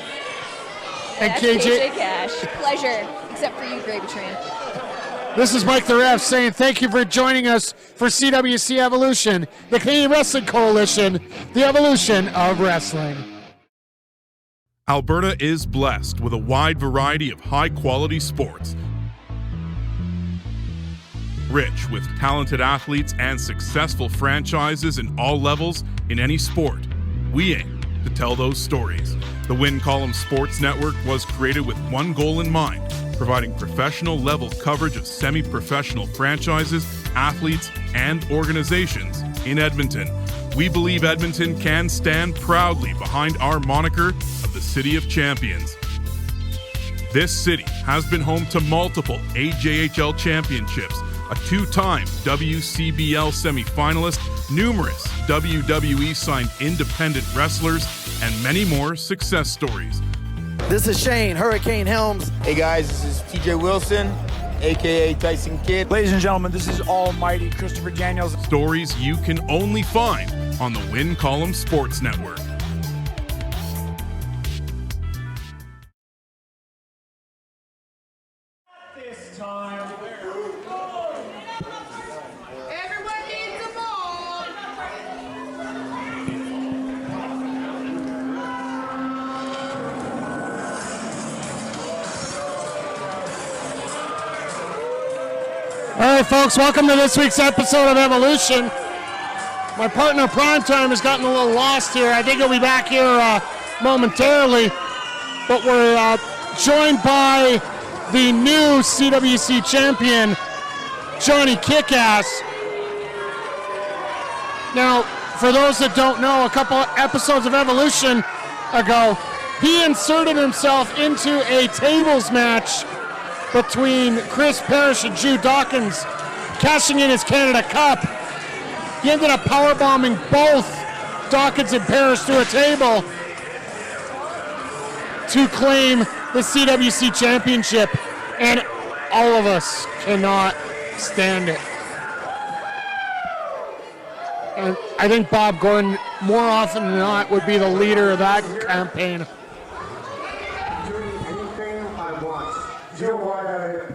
And That's KJ Cash. Pleasure, except for you, Gravy Train. This is Mike the Ref saying thank you for joining us for CWC Evolution, the Canadian Wrestling Coalition, the evolution of wrestling. Alberta is blessed with a wide variety of high-quality sports. Rich with talented athletes and successful franchises in all levels in any sport. We aim to tell those stories. The Win Column Sports Network was created with one goal in mind, providing professional level coverage of semi-professional franchises, athletes, and organizations in Edmonton. We believe Edmonton can stand proudly behind our moniker of the City of Champions. This city has been home to multiple AJHL championships, a two-time WCBL semifinalist, numerous WWE-signed independent wrestlers, and many more success stories. This is Shane, Hurricane Helms. Hey guys, this is TJ Wilson, aka Tyson Kidd. Ladies and gentlemen, this is almighty Christopher Daniels. Stories you can only find on the Win Column Sports Network. This time. Everyone needs a ball. All right, folks, welcome to this week's episode of Evolution. My partner Primetime has gotten a little lost here. I think he'll be back here momentarily. But we're joined by the new CWC champion, Johnny Kickass. Now, for those that don't know, a couple episodes of Evolution ago, he inserted himself into a tables match between Chris Parrish and Jude Dawkins, cashing in his Canada Cup. He ended up powerbombing both Dawkins and Parrish to a table to claim the CWC Championship, and all of us cannot stand it. And I think Bob Gordon, more often than not, would be the leader of that campaign. Doing anything I want. Do you know why I am?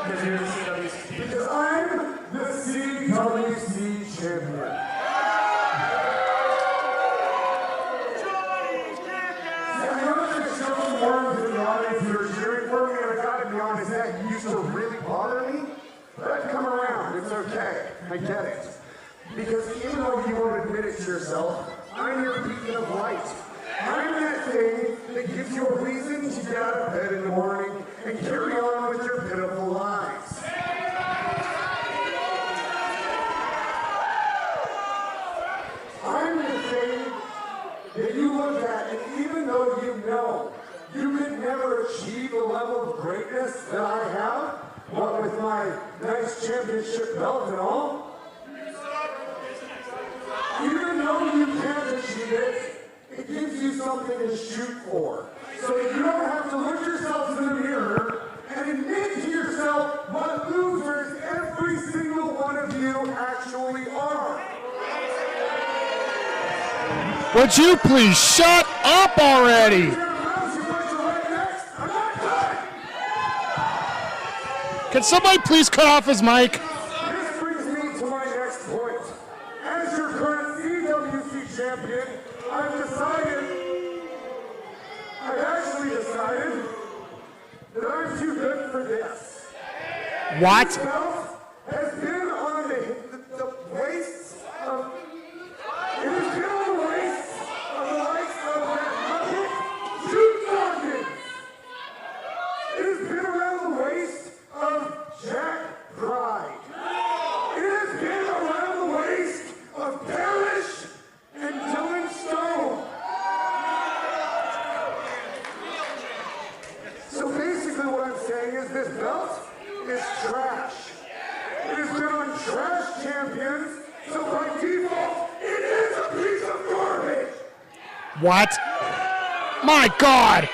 Because you're the CWC. Because I'm the CWC champion. I know that there's some worms in the audience who are cheering for me, and I gotta be honest, that used to really bother me. But I've come around, it's okay, I get it. Because even though you won't admit it to yourself, I'm your beacon of light. I'm that thing that gives you a reason to get out of bed in the morning and carry on with your pitiful lives. I'm the thing that you look at, and even though you know you could never achieve the level of greatness that I have, what with my nice championship belt and all, even though you can't achieve it, it gives you something to shoot for. So you don't have to look yourself in the mirror and admit to yourself what losers every single one of you actually are. Would you please shut up already? Can somebody please cut off his mic? This brings me to my next point. As your current CWC champion, I've actually decided that I'm too good for this. What? This belt has been on the waists of... It has been on the waists of the likes of that Muppet, Jude Dawkins. It has been around the waist of Jack Pride. It has been around the waist of Parrish and Dylon Stone. So basically what I'm saying is this belt is trash. It has been on trash champions, so by default, it is a piece of garbage. What? My God!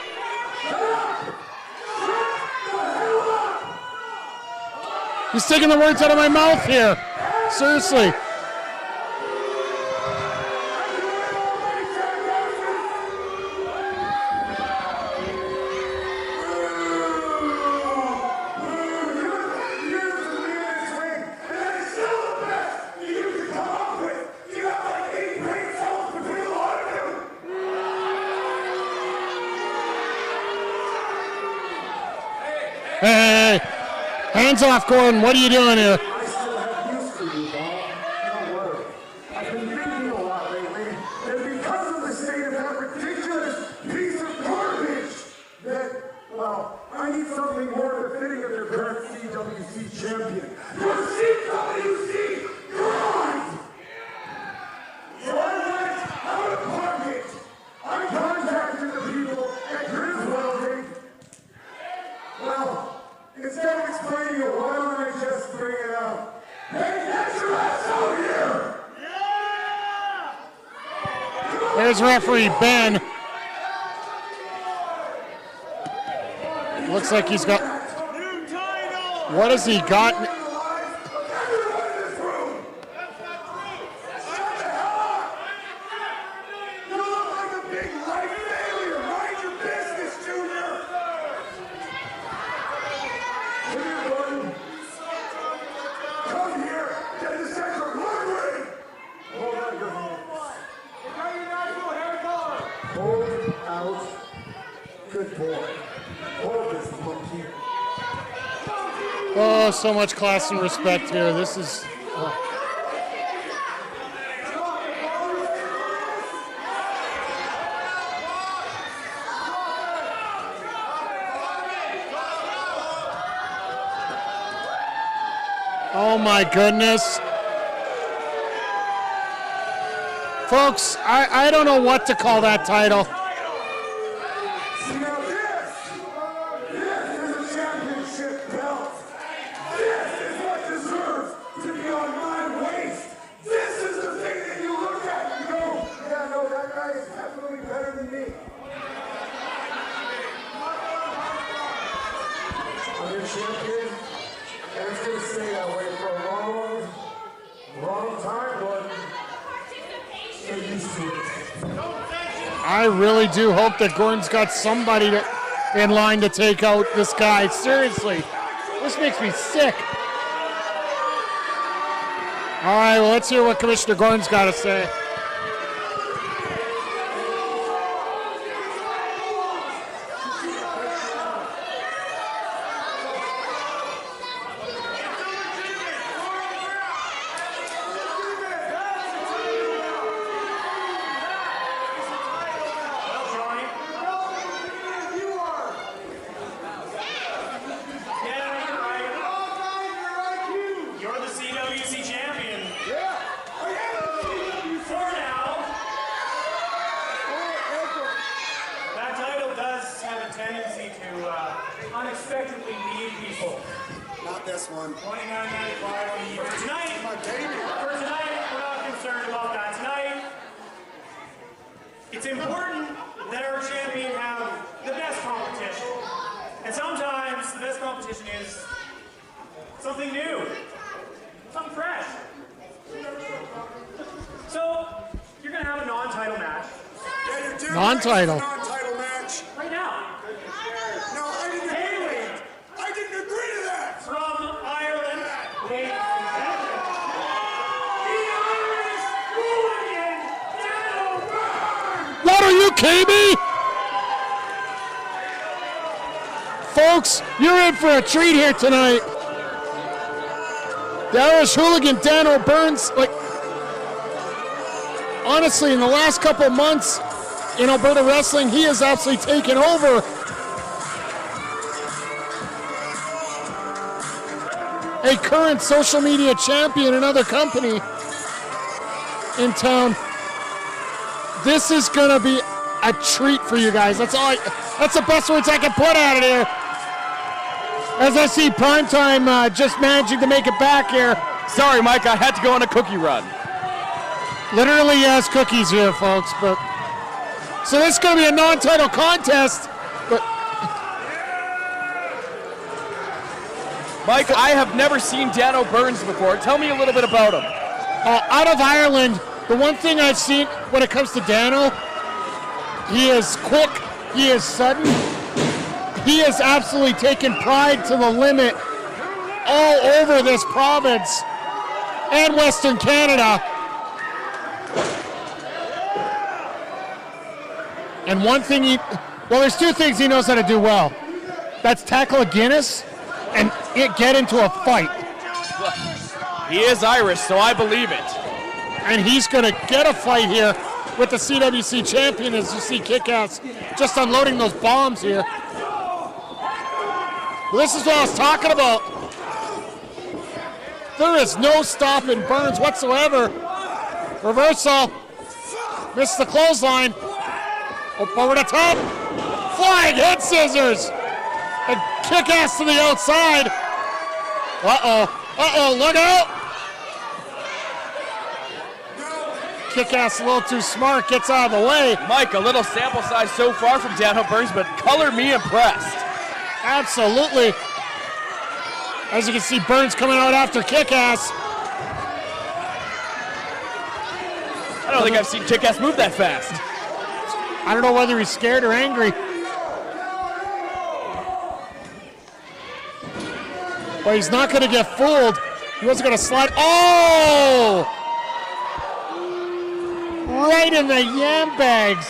He's taking the words out of my mouth here. Seriously. Hey, hands off, Gordon. What are you doing here? I still have use for you, Dahl. Don't worry. I've been thinking a lot lately, and because of the state of that ridiculous piece of garbage, that, well, I need something more befitting of your current CWC champion. Your CWC grind! So I went out of pocket. I contacted the people at Griswolding. Well, instead of explaining it, why don't I just bring it up? Hey, get your ass out here! Yeah! There's referee Ben. Looks like he's got... What has he got? Oh, so much class and respect here. This is... Oh my goodness. Folks, I don't know what to call that title. See, now this is a championship belt. This is what deserves to be on my waist. This is the thing that you look at and go, yeah, no, that guy is definitely better than me. I'm your champion, and it's going to stay that way for a long time, but get used to it. I really do hope that Gordon's got somebody in line to take out this guy. Seriously, this makes me sick. All right, well, let's hear what Commissioner Gordon's got to say. You're the CWC champion. Yeah, I am. For now. That title does have a tendency to unexpectedly lead people. Not this one. $29.95 on the year. For tonight, we're not concerned about that. Tonight, it's important that our champion have the best competition. And sometimes the best competition is something new, something fresh. So, you're going to have a non-title match. Yeah, you're doing Non-title. a non-title match. Right now. No, I didn't agree. I didn't agree to that. From Ireland, ladies and gentlemen, the Irish Hooligan, Danno. What, are you kidding me? Folks, you're in for a treat here tonight. The Irish Hooligan, Danno Burns, like, honestly, in the last couple of months in Alberta wrestling, he has absolutely taken over. A current social media champion, another company in town. This is gonna be a treat for you guys. That's the best words I can put at it here. As I see Primetime just managing to make it back here. Sorry, Mike, I had to go on a cookie run. Literally has cookies here, folks. But so this is going to be a non-title contest. But Mike, I have never seen Danno Burns before. Tell me a little bit about him. out of Ireland, the one thing I've seen when it comes to Danno, he is quick, he is sudden. He has absolutely taken pride to the limit all over this province and Western Canada. And one thing there's two things he knows how to do well. That's tackle a Guinness and get into a fight. He is Irish, so I believe it. And he's going to get a fight here with the CWC champion, as you see Kickass just unloading those bombs here. This is what I was talking about. There is no stopping Burns whatsoever. Reversal. Missed the clothesline. Over the top. Flying head scissors. And Kickass to the outside. Uh-oh, look out. Kickass a little too smart, gets out of the way. Mike, a little sample size so far from Danno Burns, but color me impressed. Absolutely. As you can see, Burns coming out after Kickass. I don't think I've seen Kickass move that fast. I don't know whether he's scared or angry. But he's not going to get fooled. He wasn't going to slide. Oh! Right in the yam bags.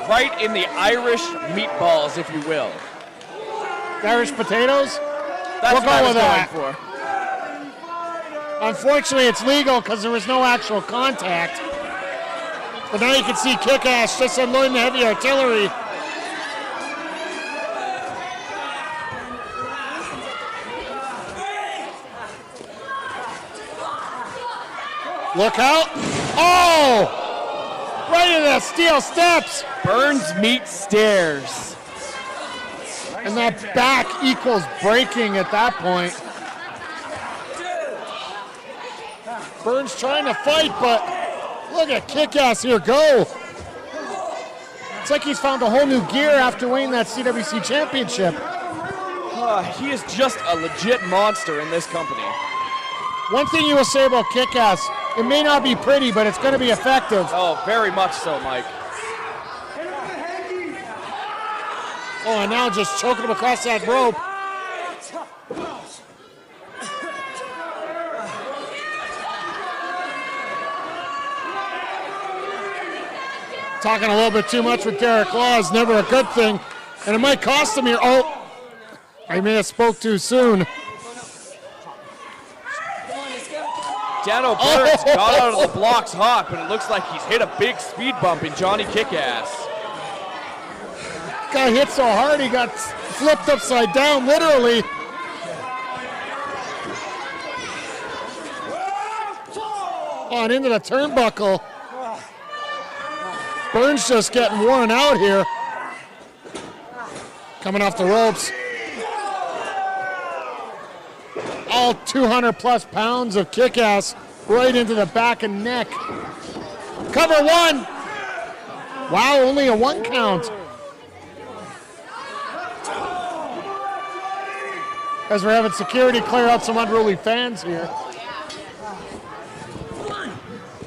Right in the Irish meatballs, if you will. The Irish potatoes? That's we'll what I go was with going that. Unfortunately, it's legal because there was no actual contact. But now you can see Kickass just unloading the heavy artillery. Look out. Oh! Right into the steel steps. Burns meets stairs. And that back equals breaking at that point. Burns trying to fight, but look at Kickass here go. It's like he's found a whole new gear after winning that CWC championship. He is just a legit monster in this company. One thing you will say about Kickass, it may not be pretty, but it's going to be effective. Oh, very much so, Mike. Oh, and now just choking him across that rope. Talking a little bit too much with Derek Law is never a good thing, and it might cost him here. Oh, I may have spoke too soon. Danno Burns got out of the blocks hot, but it looks like he's hit a big speed bump in Johnny Kickass. Guy hit so hard he got flipped upside down, literally. On into the turnbuckle. Burns just getting worn out here. Coming off the ropes. All 200 plus pounds of Kickass right into the back and neck. Cover one. Wow, only a 1 count. As we're having security clear out some unruly fans here.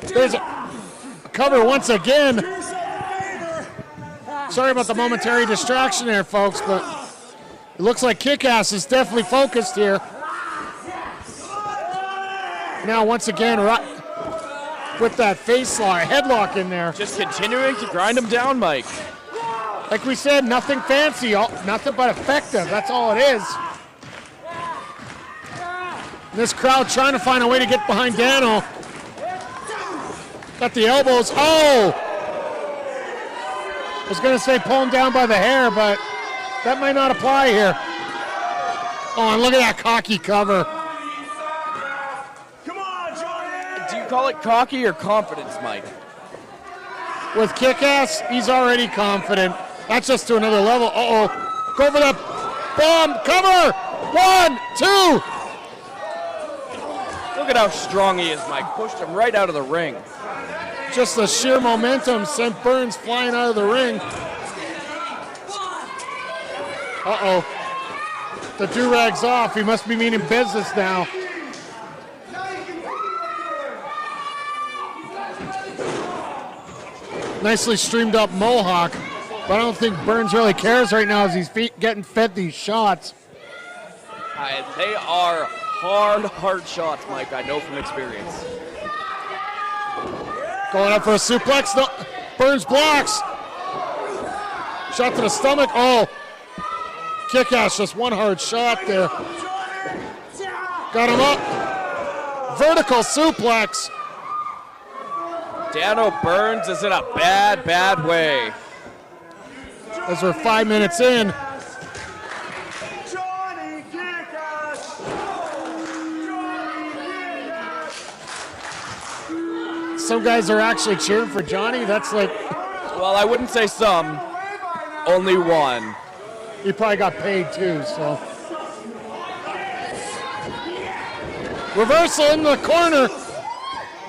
There's a cover once again. Sorry about the momentary distraction there, folks, but it looks like Kickass is definitely focused here. Now, once again, right with that face lock, headlock in there. Just continuing to grind him down, Mike. Like we said, nothing fancy, nothing but effective. That's all it is. This crowd trying to find a way to get behind Danno. Got the elbows. Oh! I was going to say pull him down by the hair, but that might not apply here. Oh, and look at that cocky cover. Do you call it cocky or confidence, Mike? With Kickass, he's already confident. That's just to another level. Uh-oh. Go for that bomb. Cover. 1, 2. Look at how strong he is, Mike. Pushed him right out of the ring. Just the sheer momentum sent Burns flying out of the ring. Uh-oh. The do-rag's off. He must be meaning business now. Nicely streamed up Mohawk, but I don't think Burns really cares right now as he's getting fed these shots. They are hard shots, Mike. I know from experience. Going up for a suplex. No. Burns blocks. Shot to the stomach. Oh. Kickass, just one hard shot there. Got him up. Vertical suplex. Danno Burns is in a bad way. As we're 5 minutes in. Some guys are actually cheering for Johnny. That's like... Well, I wouldn't say some. Only one. He probably got paid too, so. Reversal in the corner.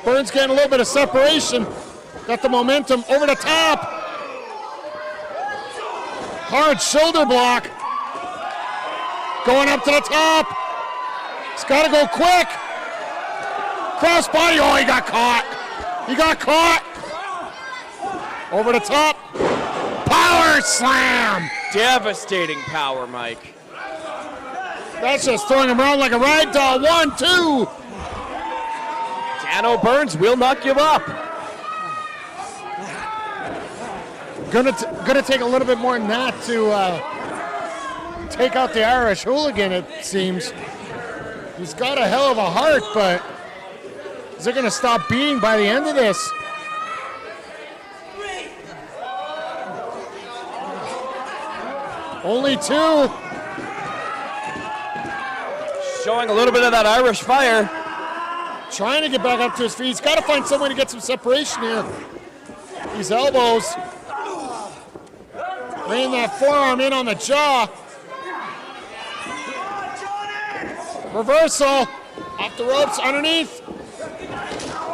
Burns getting a little bit of separation. Got the momentum over the top. Hard shoulder block. Going up to the top. It's got to go quick. Cross body. Oh, he got caught. He got caught. Over the top. Power slam. Devastating power, Mike. That's just throwing him around like a rag doll. 1, 2. Danno Burns will not give up. Gonna take a little bit more than that to take out the Irish hooligan, it seems. He's got a hell of a heart, but is it gonna stop beating by the end of this? Only 2. Showing a little bit of that Irish fire. Trying to get back up to his feet. He's got to find some way to get some separation here. These elbows. Laying that forearm in on the jaw. Reversal. Off the ropes, underneath.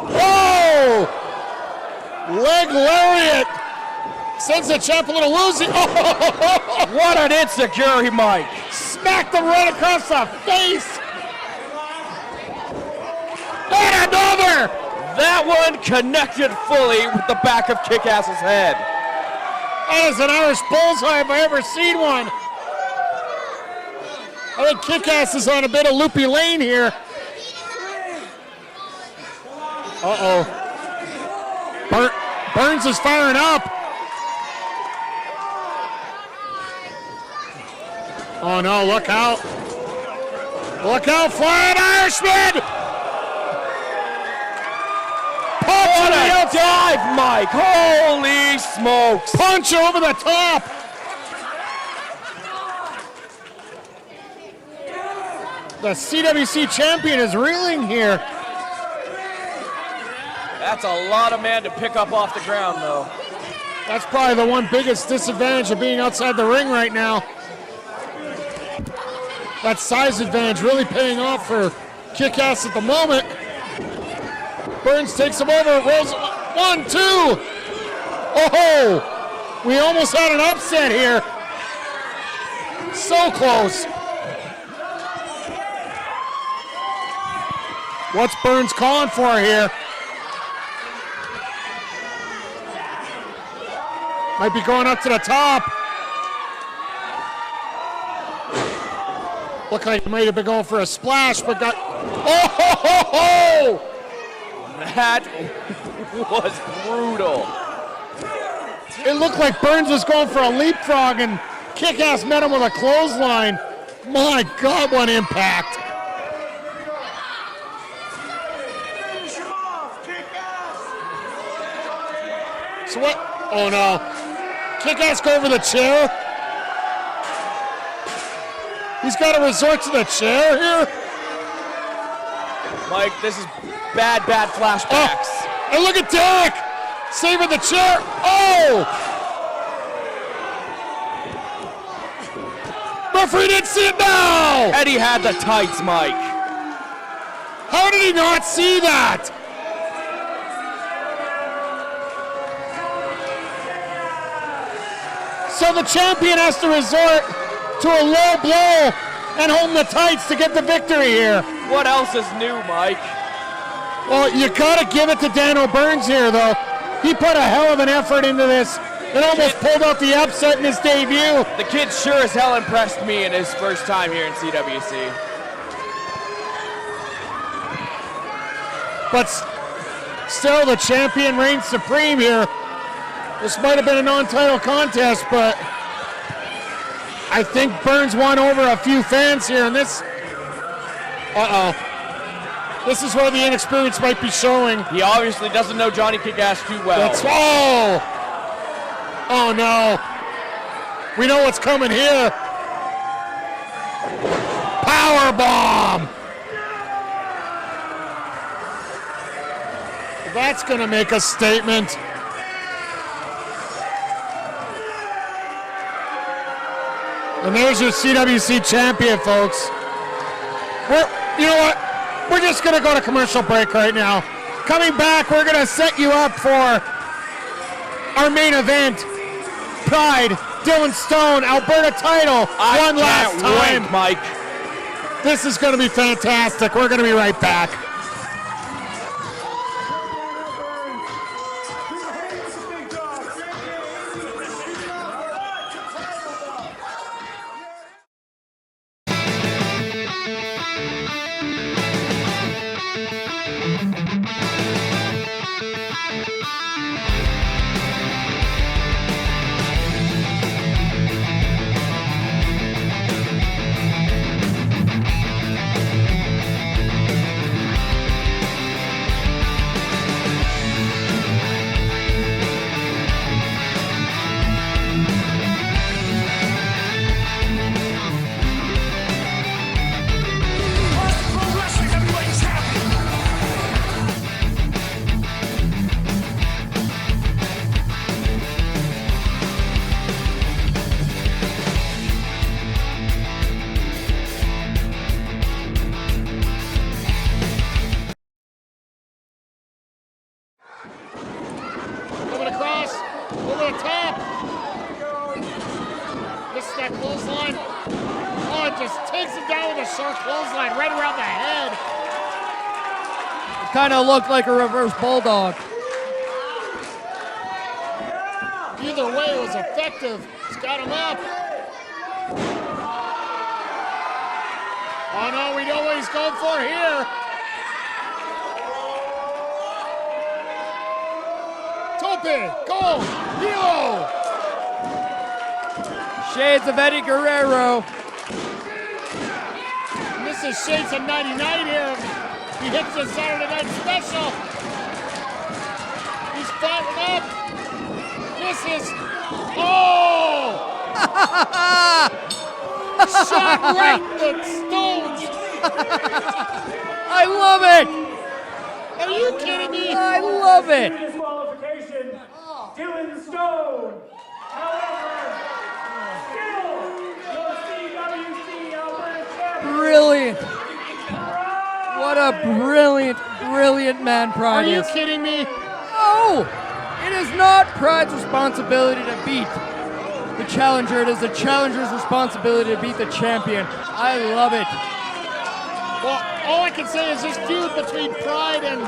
Whoa! Leg lariat. Sends the champ a little losing. Oh! What an insecurity, Mike. Smacked him right across the face. And another! That one connected fully with the back of Kickass's head. That is an Irish bullseye if I ever seen one. I think Kickass is on a bit of loopy lane here. Uh-oh. Burns is firing up. Oh no, look out. Look out, flying Irishman! What a dive, Mike! Holy smokes! Punch over the top! The CWC champion is reeling here. That's a lot of man to pick up off the ground, though. That's probably the one biggest disadvantage of being outside the ring right now. That size advantage really paying off for Kickass at the moment. Burns takes him over, rolls 1, 2. Oh, we almost had an upset here. So close. What's Burns calling for here? Might be going up to the top. Looked like he might have been going for a splash, but got. Oh, ho, ho, ho! That was brutal. It looked like Burns was going for a leapfrog, and Kickass met him with a clothesline. My God, what impact. So what? Oh no. Kickass go over the chair. He's got to resort to the chair here. Mike, this is bad flashbacks. Oh, and look at Derek saving the chair. Oh! Referee didn't see it now! And he had the tights, Mike. How did he not see that? So the champion has to resort to a low blow and hold the tights to get the victory here. What else is new, Mike? Well, you gotta give it to Danno Burns here, though. He put a hell of an effort into this and almost pulled out the upset in his debut. The kid sure as hell impressed me in his first time here in CWC. But still, the champion reigns supreme here. This might have been a non-title contest, but I think Burns won over a few fans here, and this. This is where the inexperience might be showing. He obviously doesn't know Johnny Kickass too well. Oh no. We know what's coming here. Power bomb. That's gonna make a statement. And there's your CWC champion, folks. You know what? We're just going to go to commercial break right now. Coming back, we're going to set you up for our main event. Pride, Dylan Stone, Alberta title, one last time. Wait, Mike. This is going to be fantastic. We're going to be right back. that clothesline. Oh, it just takes him down with a short clothesline right around the head. It kind of looked like a reverse bulldog. Either way, it was effective. He's got him up. Oh no, we know what he's going for here. Tope, goal, Hilo. Shades of Eddie Guerrero. And this is Shades of 99 here. He hits the Saturday Night Special. He's firing up. This is, oh! Shot right in the stones. I love it. Are you kidding me? I love it. Disqualification. Dylan Stone. However, still your CWC Alberta champion. Brilliant. What a brilliant, brilliant man Pride Are you is. kidding me? No! It is not Pride's responsibility to beat the challenger. It is the challenger's responsibility to beat the champion. I love it. Well, all I can say is this feud between Pride and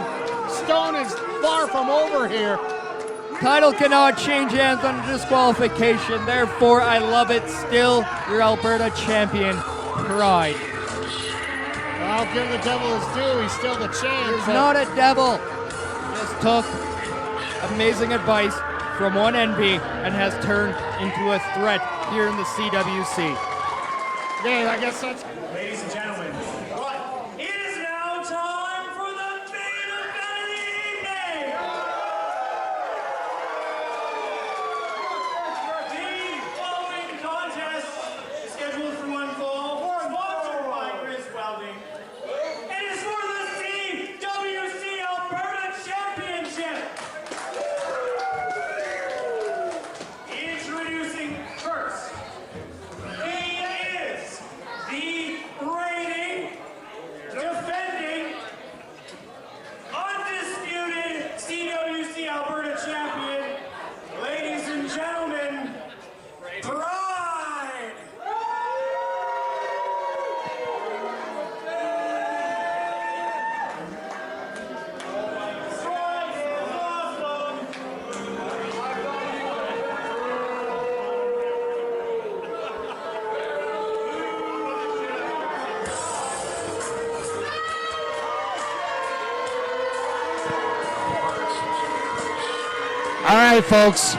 Stone is far from over here. Title cannot change hands on disqualification. Therefore, I love it. Still, your Alberta champion, Pride. I'll give the devil his due. He's still the champ. He's not a devil. Just took amazing advice from one NB and has turned into a threat here in the CWC. Okay, I guess that's... Ladies and gentlemen, it is now time for the main event of the evening. The following contest is scheduled for one fall, sponsored by Chris Welding. It is for the CWC Alberta Championship. Introducing first, he is the reigning, defending, undisputed CWC Alberta champion, ladies and gentlemen, Pride! All right, folks.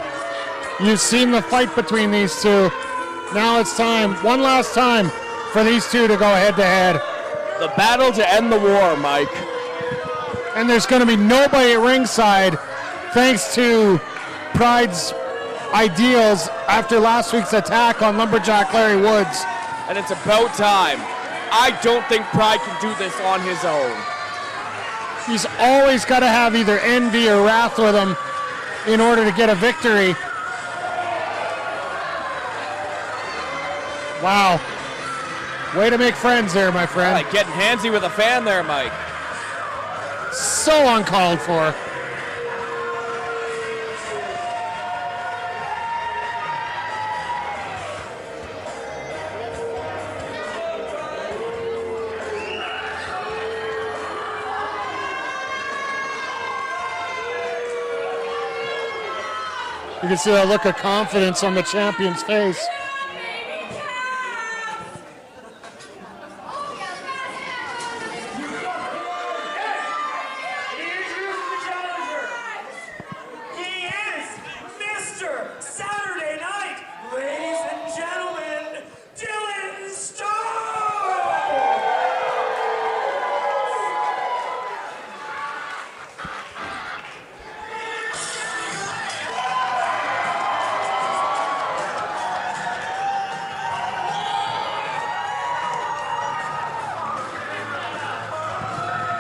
You've seen the fight between these two. Now it's time, one last time, for these two to go head-to-head. The battle to end the war, Mike. And there's going to be nobody at ringside, thanks to Pride's ideals after last week's attack on Lumberjack Larry Woods. And it's about time. I don't think Pride can do this on his own. He's always got to have either envy or wrath with him in order to get a victory. Wow. Way to make friends there, my friend. Like getting handsy with a fan there, Mike. So uncalled for. You can see that look of confidence on the champion's face. He is Mr. Saturday Night, ladies and gentlemen, Dylan Stone!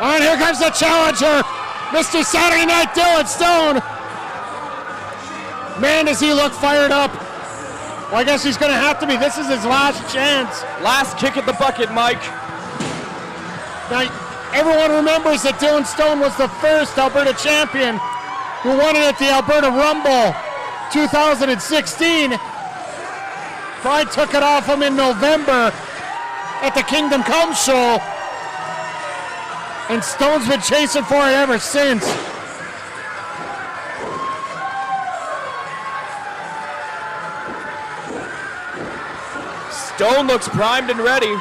All right, here comes the challenger, Mr. Saturday Night Dylan Stone. Man, does he look fired up. Well, I guess he's going to have to be. This is his last chance. Last kick at the bucket, Mike. Now, everyone remembers that Dylan Stone was the first Alberta champion who won it at the Alberta Rumble 2016. Pride took it off him in November at the Kingdom Come show, and Stone's been chasing for it ever since. Stone looks primed and ready.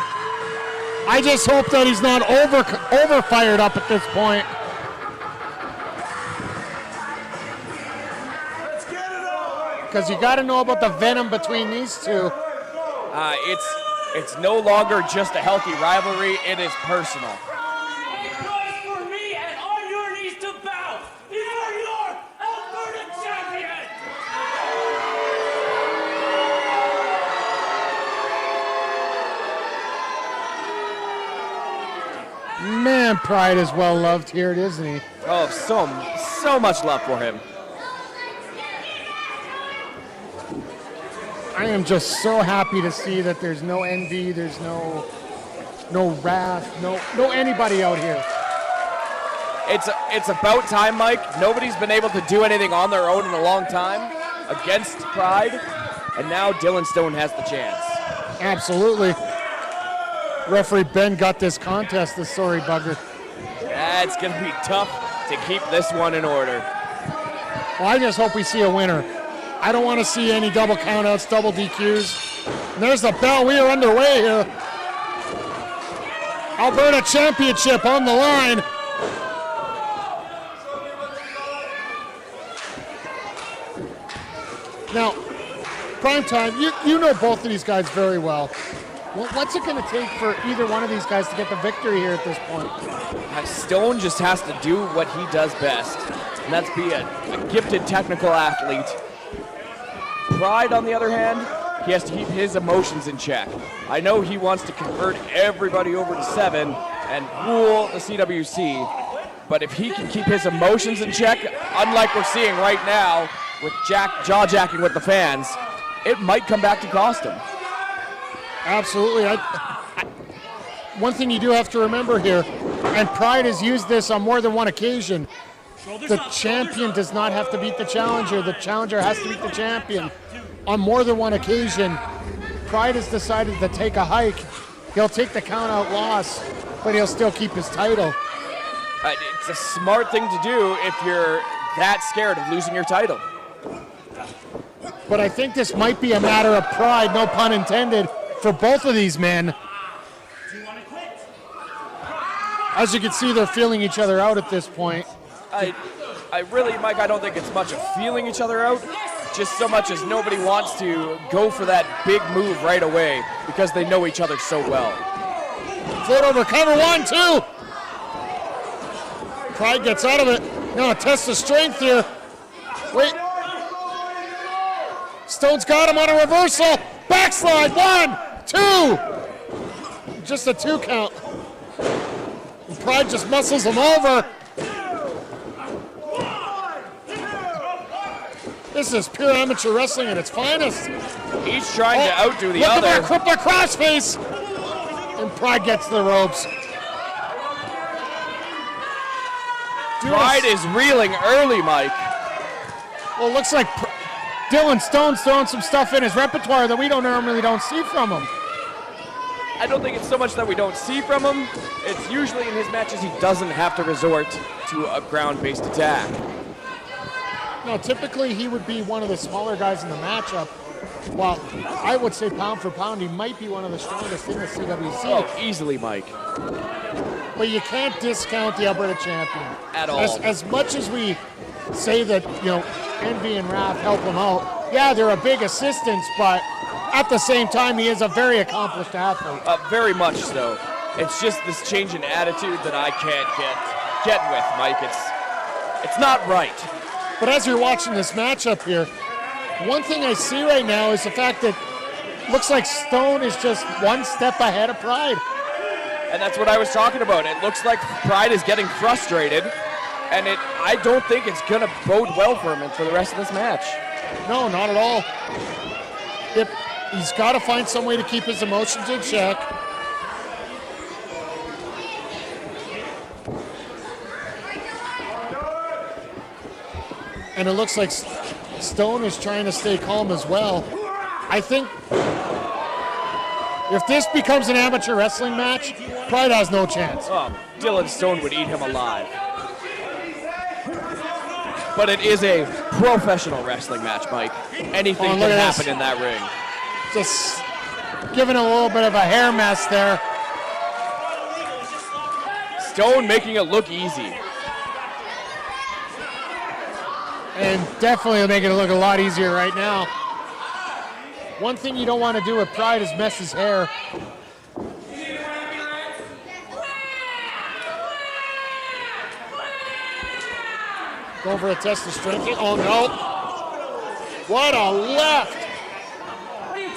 I just hope that he's not over fired up at this point. Because you got to know about the venom between these two. It's no longer just a healthy rivalry, it is personal. Rise for me and on your knees to bow before your ALBERTA champion! Man, Pride is well loved here, isn't he? Oh, so much love for him. I am just so happy to see that there's no envy, there's no wrath, no anybody out here. It's about time, Mike. Nobody's been able to do anything on their own in a long time against Pride, and now Dylan Stone has the chance. Absolutely. Referee Ben got this contest, the sorry bugger. Yeah, it's going to be tough to keep this one in order. Well, I just hope we see a winner. I don't want to see any double countouts, double DQs. And there's the bell. We are underway here. ALBERTA Championship on the line. Now, primetime, you know both of these guys very well. What's it going to take for either one of these guys to get the victory here at this point? Stone just has to do what he does best, and that's be a gifted technical athlete. Pride, on the other hand, he has to keep his emotions in check. I know he wants to convert everybody over to 7 and rule the CWC, but if he can keep his emotions in check, unlike we're seeing right now with jaw-jacking with the fans, it might come back to cost him. Absolutely. One thing you do have to remember here, and Pride has used this on more than one occasion, the champion does not have to beat the challenger. The challenger has to beat the champion. On more than one occasion, Pride has decided to take a hike. He'll take the count-out loss, but he'll still keep his title. It's a smart thing to do if you're that scared of losing your title. But I think this might be a matter of pride, no pun intended, for both of these men. As you can see, they're feeling each other out at this point. I really, Mike, I don't think it's much of feeling each other out, just so much as nobody wants to go for that big move right away because they know each other so well. Float over, cover, 1, 2. Pride gets out of it. Now a test of strength here. Wait. Stone's got him on a reversal. Backslide, 1, 2. Just a 2 count. And Pride just muscles him over. This is pure amateur wrestling at its finest. He's trying to outdo the other. Look at that crippler crossface. And Pride gets the ropes. Pride is reeling early, Mike. Well, it looks like Dylan Stone's throwing some stuff in his repertoire that we normally don't see from him. I don't think it's so much that we don't see from him. It's usually in his matches he doesn't have to resort to a ground-based attack. No, typically he would be one of the smaller guys in the matchup. Well, I would say pound for pound, he might be one of the strongest in the CWC. Oh, easily, Mike. But you can't discount the ALBERTA champion. At all. As much as we say that, Envy and Wrath help him out, yeah, they're a big assistance, but at the same time, he is a very accomplished athlete. Very much so. It's just this change in attitude that I can't get with, Mike. It's not right. But as you're watching this matchup here, one thing I see right now is the fact that looks like Stone is just one step ahead of Pride. And that's what I was talking about. It looks like Pride is getting frustrated, and I don't think it's going to bode well for him and for the rest of this match. No, not at all. He's got to find some way to keep his emotions in check. And it looks like Stone is trying to stay calm as well. I think if this becomes an amateur wrestling match, Pride has no chance. Oh, Dylan Stone would eat him alive. But it is a professional wrestling match, Mike. Anything can happen in that ring. Just giving a little bit of a hair mess there. Stone making it look easy. And definitely making it look a lot easier right now. One thing you don't want to do with Pride is mess his hair. Going for a test of strength. Oh no. What a left.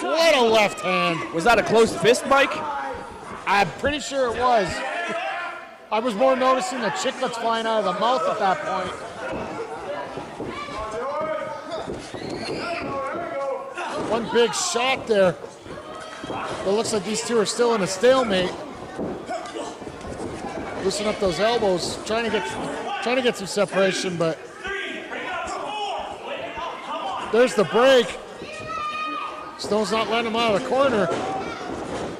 What a left hand. Was that a closed fist, Mike? I'm pretty sure it was. I was more noticing the chiclets flying out of the mouth at that point. One big shot there. But it looks like these two are still in a stalemate. Loosen up those elbows, trying to get some separation, but there's the break. Stone's not letting him out of the corner.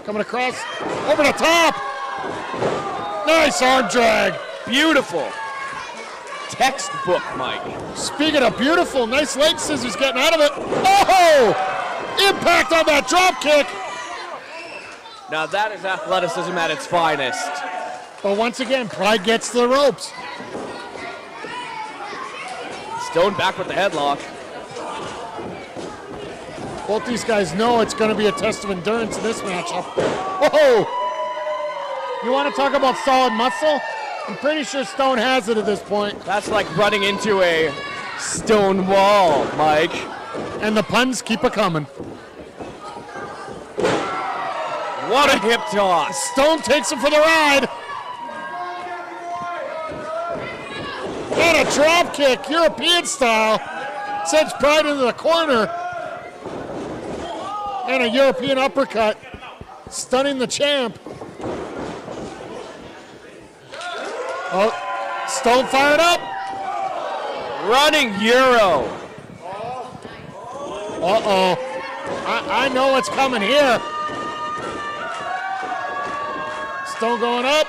Coming across, over the top. Nice arm drag. Beautiful. Textbook, Mike. Speaking of beautiful, nice leg scissors getting out of it. Oh! Impact on that drop kick. Now that is athleticism at its finest. But once again, Pride gets to the ropes. Stone back with the headlock. Both these guys know it's going to be a test of endurance in this matchup. Whoa! You want to talk about solid muscle? I'm pretty sure Stone has it at this point. That's like running into a stone wall, Mike. And the puns keep a coming. What a hip toss. Stone takes him for the ride. And a drop kick, European style. Sends Pride into the corner. And a European uppercut, stunning the champ. Oh, Stone fired up. Running Euro. Uh-oh. I know what's coming here. Stone going up.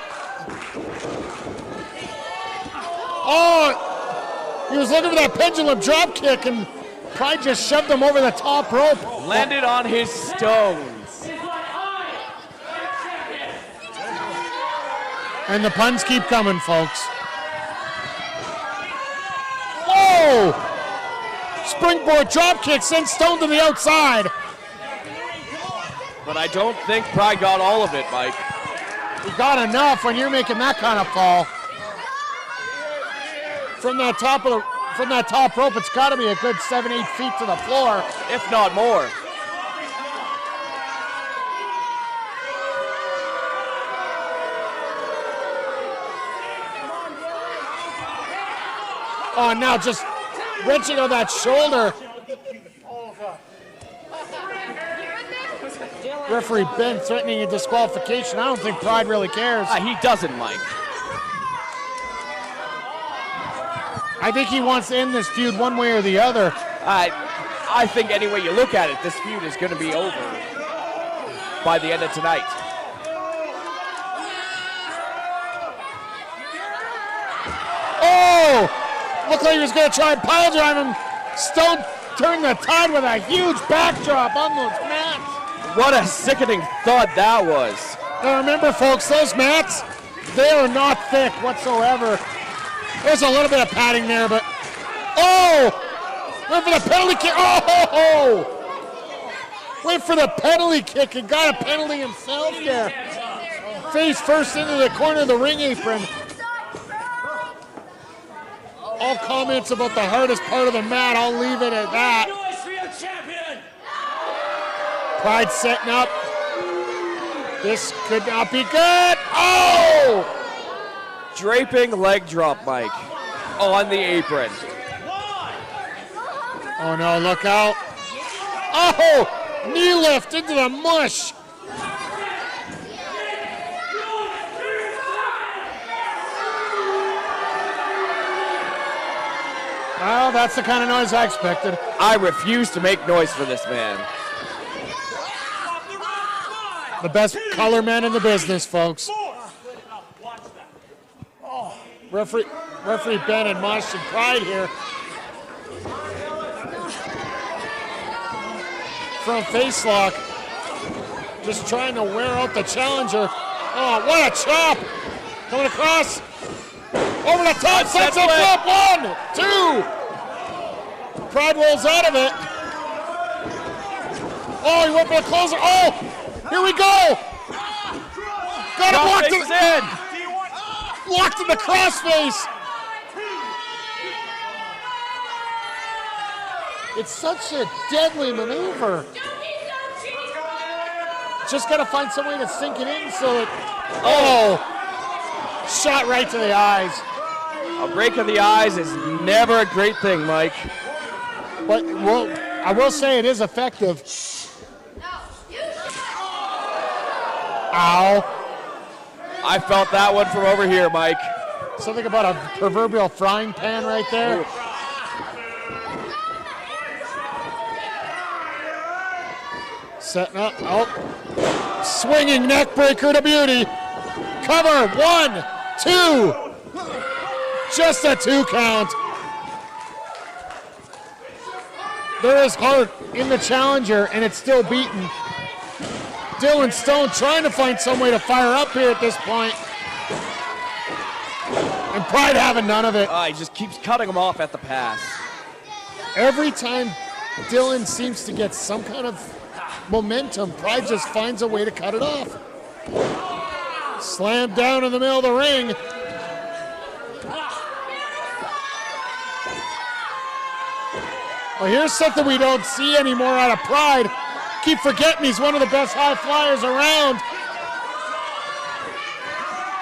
Oh, he was looking for that pendulum drop kick and Pride just shoved him over the top rope. Landed on his stones. And the puns keep coming, folks. Whoa! Springboard drop kick sends Stone to the outside. But I don't think Pride got all of it, Mike. You got enough when you're making that kind of fall. From that top rope, it's got to be a good 7-8 feet to the floor, if not more. Oh, now just wrenching on that shoulder. Referee Ben threatening a disqualification. I don't think Pride really cares. He doesn't, Mike. I think he wants to end this feud one way or the other. I think any way you look at it, this feud is going to be over by the end of tonight. Oh! Looked like he was going to try and pile drive him. Stone turned the tide with a huge backdrop on those mats. What a sickening thud that was. Now remember, folks, those mats, they are not thick whatsoever. There's a little bit of padding there, but... Oh! Went for the penalty kick. Oh! Went for the penalty kick and got a penalty himself there. Face first into the corner of the ring apron. All comments about the hardest part of the mat, I'll leave it at that. Pride setting up. This could not be good. Oh! Draping leg drop, Mike, on the apron. Oh no, look out. Oh! Knee lift into the mush. Well, that's the kind of noise I expected. I refuse to make noise for this man. The best color man in the business, folks. Referee Ben and Mosh and Pride here. From face lock. Just trying to wear out the challenger. Oh, what a chop! Coming across. Over the top, sets him up. 1, 2. Pride rolls out of it. Oh, he went for the closer. Oh, here we go. Got him locked in. Locked in the crossface. It's such a deadly maneuver. Just got to find some way to sink it in so that, shot right to the eyes. A break of the eyes is never a great thing, Mike. But I will say it is effective. Ow. I felt that one from over here, Mike. Something about a proverbial frying pan right there. Setting up. Oh. Swinging neck breaker to beauty. Cover. 1, 2. Just a 2 count. There is heart in the challenger, and it's still beaten. Dylan Stone trying to find some way to fire up here at this point. And Pride having none of it. He just keeps cutting him off at the pass. Every time Dylan seems to get some kind of momentum, Pride just finds a way to cut it off. Slammed down in the middle of the ring. Well, here's something we don't see anymore out of Pride. Keep forgetting he's one of the best high flyers around.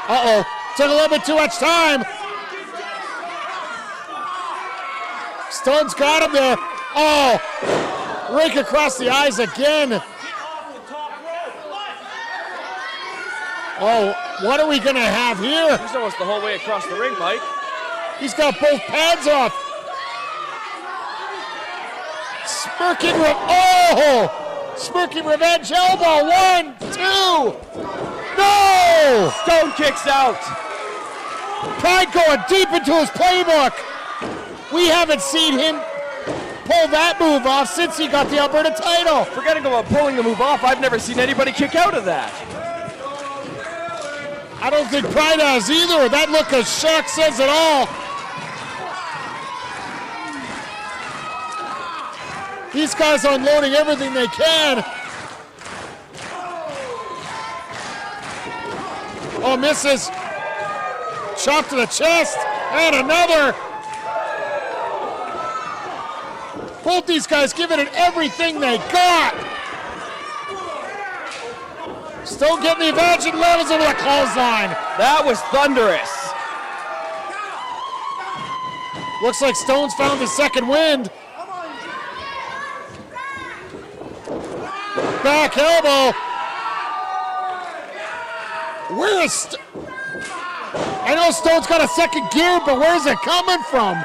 Uh-oh, took a little bit too much time. Stone's got him there. Oh, rake across the eyes again. Oh, what are we gonna have here? He's almost the whole way across the ring, Mike. He's got both pads off. Smirking revenge elbow. 1, 2. No! Stone kicks out. Pride going deep into his playbook. We haven't seen him pull that move off since he got the Alberta title. Forgetting about pulling the move off, I've never seen anybody kick out of that. I don't think Pride has either. That look of shock says it all. These guys are unloading everything they can. Oh, misses. Chop to the chest. And another. Both these guys giving it everything they got. Stone getting the advantage and levels into the clothesline. That was thunderous. Looks like Stone's found his second wind. Back elbow. Where is I know Stone's got a second gear, but where's it coming from?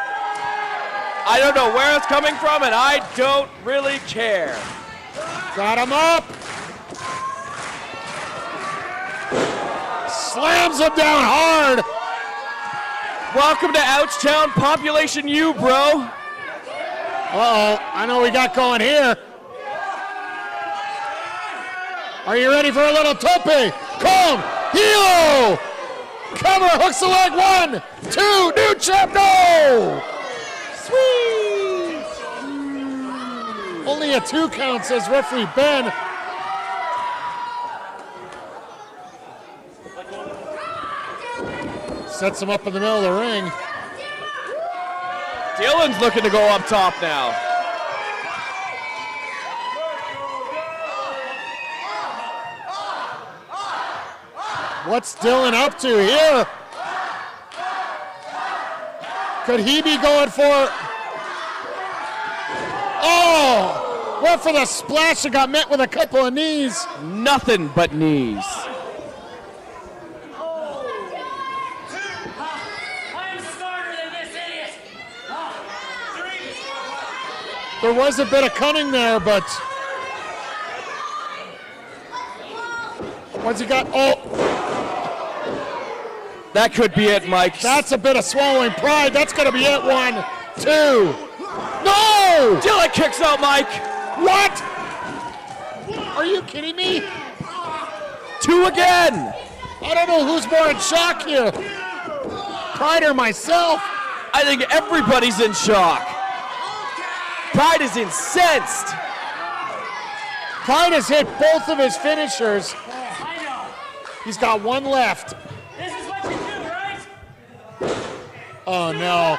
I don't know where it's coming from, and I don't really care. Got him up. Slams him down hard. Welcome to Ouchtown Population U, bro. Uh-oh, I know we got going here. Are you ready for a little tope? Come, Hilo! Cover, hooks the leg. 1, 2, new champ, no! Sweet! Only a 2 count, says referee Ben. Sets him up in the middle of the ring. Dylan's looking to go up top now. What's Dylan up to here? Could he be going for... Oh! Went for the splash and got met with a couple of knees. Nothing but knees. There was a bit of cunning there, but What's he got? Oh. That could be it, Mike. That's a bit of swallowing pride. That's going to be it. 1, 2. No! Dylon kicks out Mike. What? Are you kidding me? 2 again. I don't know who's more in shock here. Pride or myself? I think everybody's in shock. Pride is incensed. Pride has hit both of his finishers. He's got 1 left. This is what you do, right? Oh no.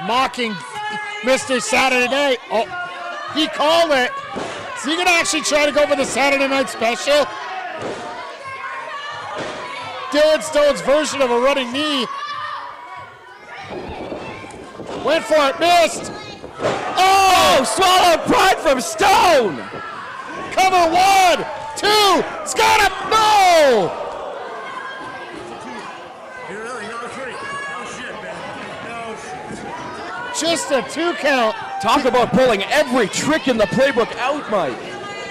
Mocking Mr. Saturday Night. Oh, he called it. Is he gonna actually try to go for the Saturday Night Special? Dylan Stone's version of a running knee. Went for it, missed. Oh, swallowed pride from Stone. Cover 1, 2, it's got him, no! Just a 2 count. Talk about pulling every trick in the playbook out, Mike.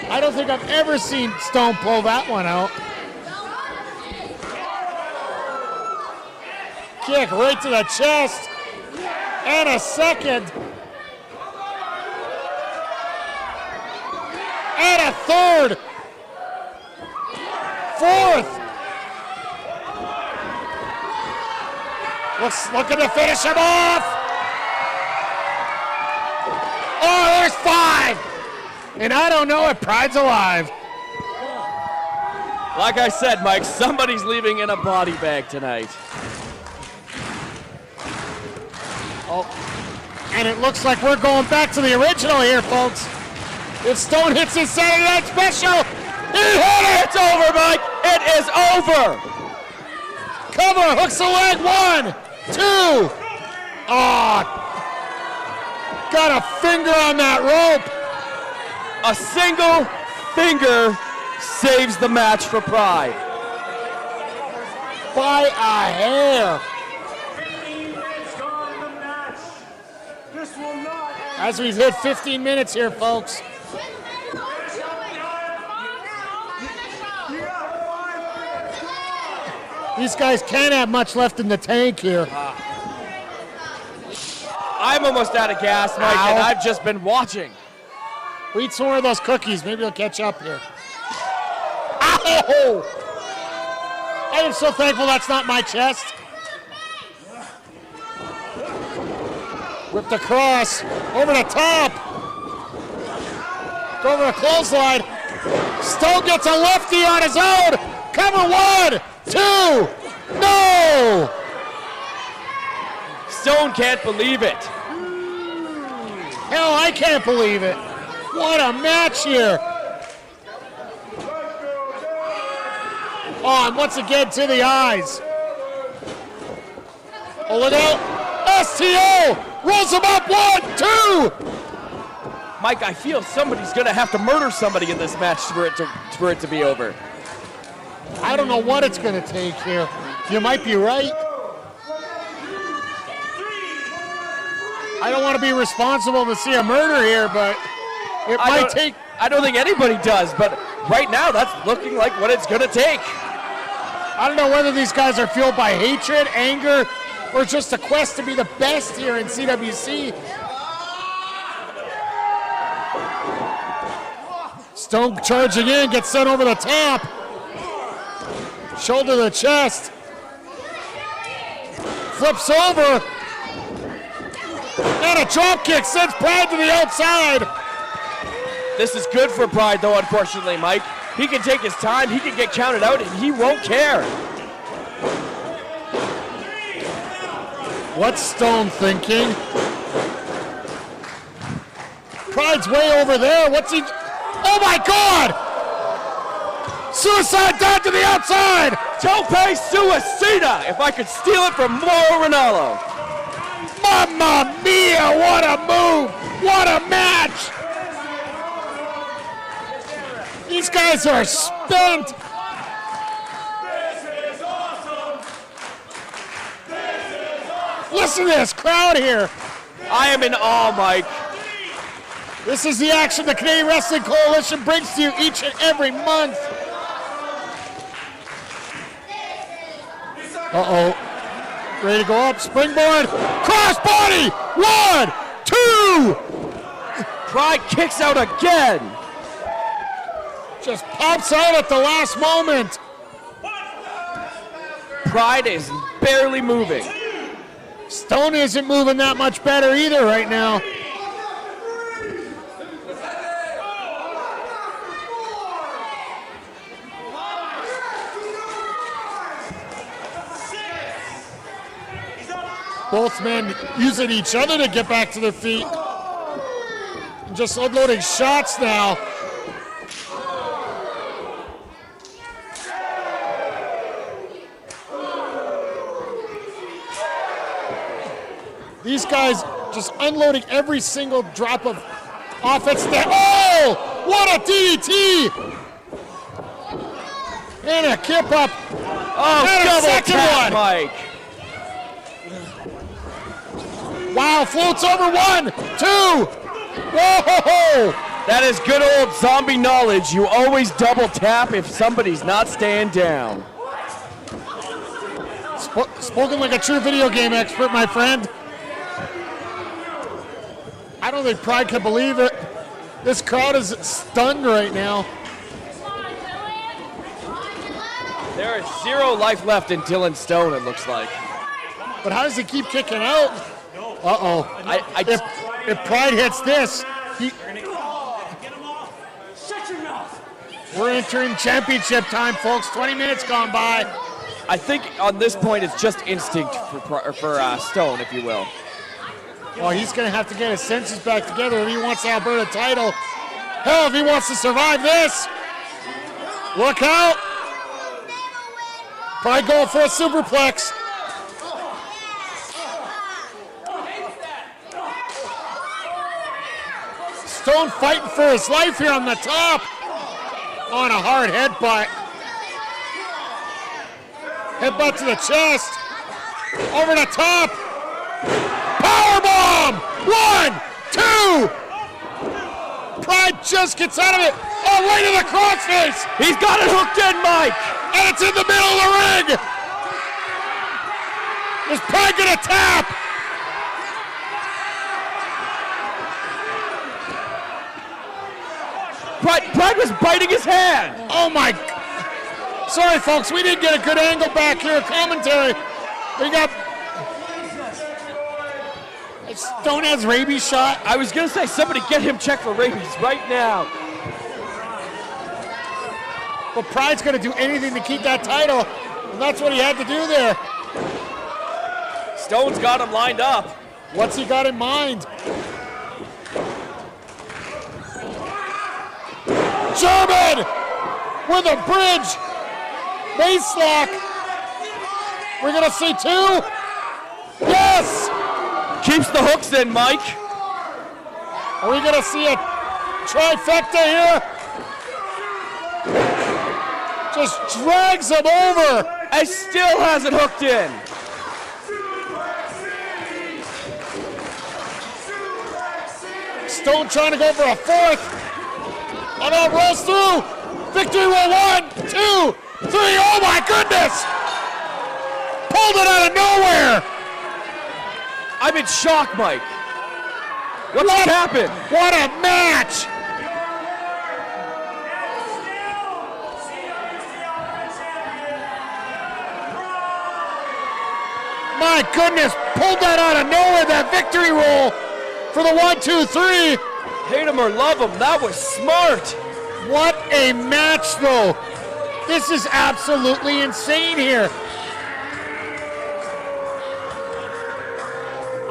I don't think I've ever seen Stone pull that one out. Kick right to the chest. And a second. And a third. 4th. Looking to finish him off. Oh, there's 5. And I don't know if Pride's alive. Like I said, Mike, somebody's leaving in a body bag tonight. Oh, and it looks like we're going back to the original here, folks. If Stone hits his Saturday Night Special, he hit it! It's over, Mike! It is over! Cover, hooks the leg, 1, 2. Oh, got a finger on that rope. A single finger saves the match for Pride. By a hair. As we've hit 15 minutes here, folks. These guys can't have much left in the tank here. I'm almost out of gas, Mike, Ow. and I've just been watching. Eat some more of those cookies. Maybe they'll catch up here. Ow! I am so thankful that's not my chest. Whipped across, over the top. Go over a clothesline. Stone gets a lefty on his own. Cover 1, 2, no! Stone can't believe it. Hell, I can't believe it. What a match here. Oh, and once again to the eyes. Oh, look out. STO rolls him up, 1, 2. Mike, I feel somebody's gonna have to murder somebody in this match for it to be over. I don't know what it's gonna take here. You might be right. I don't want to be responsible to see a murder here, but it might take. I don't think anybody does, but right now that's looking like what it's gonna take. I don't know whether these guys are fueled by hatred, anger, or just a quest to be the best here in CWC. Stone charging in, gets sent over the top. Shoulder to the chest. Flips over. And a drop kick sends Pride to the outside. This is good for Pride, though, unfortunately, Mike. He can take his time, he can get counted out, and he won't care. What's Stone thinking? Pride's way over there. What's he? Oh my God! Suicide dive to the outside! Tope Suicida, if I could steal it from Mauro Ranallo. Mamma mia, what a move! What a match! These guys are spent! This is awesome! This is awesome! Listen to this crowd here! I am in awe, Mike. This is the action the Canadian Wrestling Coalition brings to you each and every month. Uh-oh. Ready to go up, springboard, crossbody, 1, 2. Pride kicks out again. Just pops out at the last moment. Pride is barely moving. Stone isn't moving that much better either right now. Both men using each other to get back to their feet. Just unloading shots now. These guys just unloading every single drop of offense. Oh, what a DDT! And a kip up. Oh, and a second tap, one. Mike. Wow, floats over 1, 2. Whoa! That is good old zombie knowledge. You always double tap if somebody's not staying down. Spoken like a true video game expert, my friend. I don't think Pride can believe it. This crowd is stunned right now. There is 0 life left in Dylan Stone, it looks like. But how does he keep kicking out? Uh-oh. If Pride hits this, we're entering championship time, folks. 20 minutes gone by. I think on this point it's just instinct for Stone, if you will. Well, he's going to have to get his senses back together if he wants the Alberta title. Hell, if he wants to survive this. Look out. Pride going for a superplex. Stone fighting for his life here on the top. On a hard headbutt. Headbutt to the chest. Over the top. Powerbomb! 1, 2. Pride just gets out of it. Oh, right in the crossface. He's got it hooked in, Mike. And it's in the middle of the ring. Is Pride gonna tap? Pride was biting his hand. Oh my. Sorry, folks, we didn't get a good angle back here. Commentary. We got. Stone has rabies shot. I was going to say, somebody get him checked for rabies right now. But Pride's going to do anything to keep that title, and that's what he had to do there. Stone's got him lined up. What's he got in mind? German with a bridge. Base lock. We're going to see 2. Yes! Keeps the hooks in, Mike. Are we going to see a trifecta here? Just drags him over. And still has it hooked in. Stone trying to go for a 4th. And it rolls through. Victory roll 1, 2, 3. Oh my goodness! Pulled it out of nowhere. I'm in shock, Mike. What's happened? What a match! My goodness, pulled that out of nowhere, that victory roll for the 1, 2, 3. Hate him or love him, that was smart. What a match, though. This is absolutely insane here.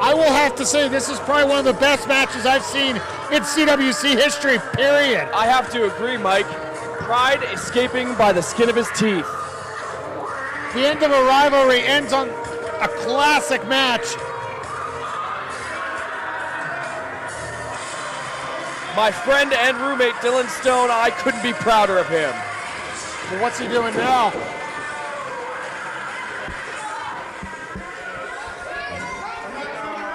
I will have to say this is probably one of the best matches I've seen in CWC history, period. I have to agree, Mike. Pride escaping by the skin of his teeth. The end of a rivalry ends on a classic match. My friend and roommate Dylan Stone, I couldn't be prouder of him. Well, what's he doing now?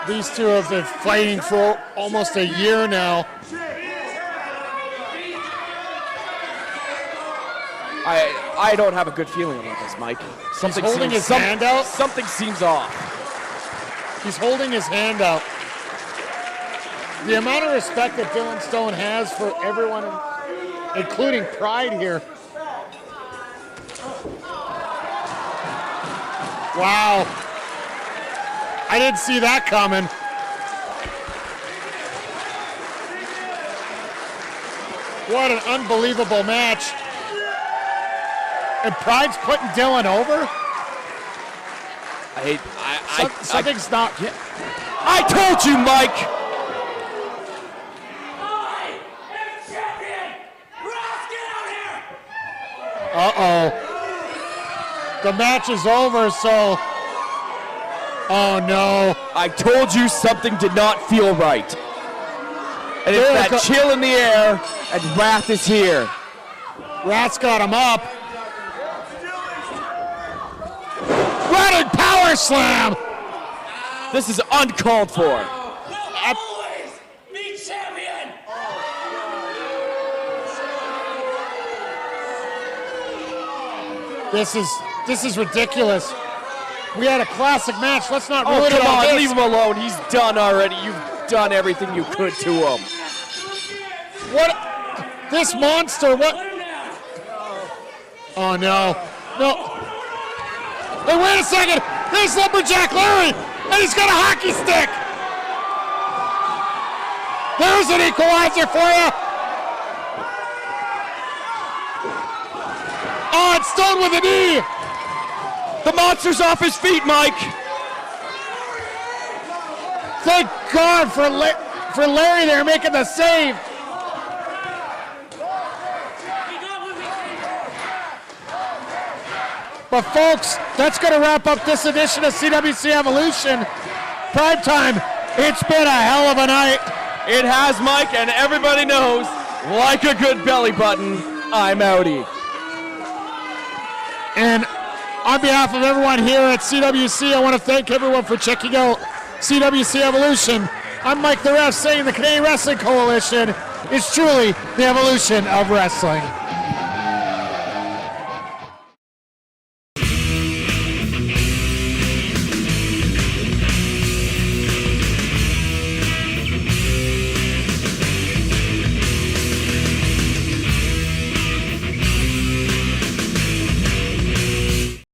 These two have been fighting for almost a year now. I don't have a good feeling about this, Mike. He's holding his hand out? Something seems off. He's holding his hand out. The amount of respect that Dylan Stone has for everyone, including Pride here. Wow. I didn't see that coming. What an unbelievable match. And Pride's putting Dylan over? Something's not... I told you, Mike! Uh-oh. The match is over, so... Oh, no. I told you something did not feel right. And it's that chill in the air, and Wrath is here. Wrath's got him up. Running power slam! This is uncalled for. Always be champion! This is ridiculous. We had a classic match. Let's not ruin it. Come on, this. leave him alone. He's done already. You've done everything you could to him. What? This monster, what? Oh, no. No. Hey, wait a second. There's Lumberjack Larry, and he's got a hockey stick. There's an equalizer for you. Oh, it's Stone with a knee. The monster's off his feet, Mike. Thank God for Larry there making the save. But folks, that's going to wrap up this edition of CWC Evolution. Prime time. It's been a hell of a night. It has, Mike, and everybody knows, like a good belly button, I'm outie. And on behalf of everyone here at CWC, I want to thank everyone for checking out CWC Evolution. I'm Mike the Ref saying the Canadian Wrestling Coalition is truly the evolution of wrestling.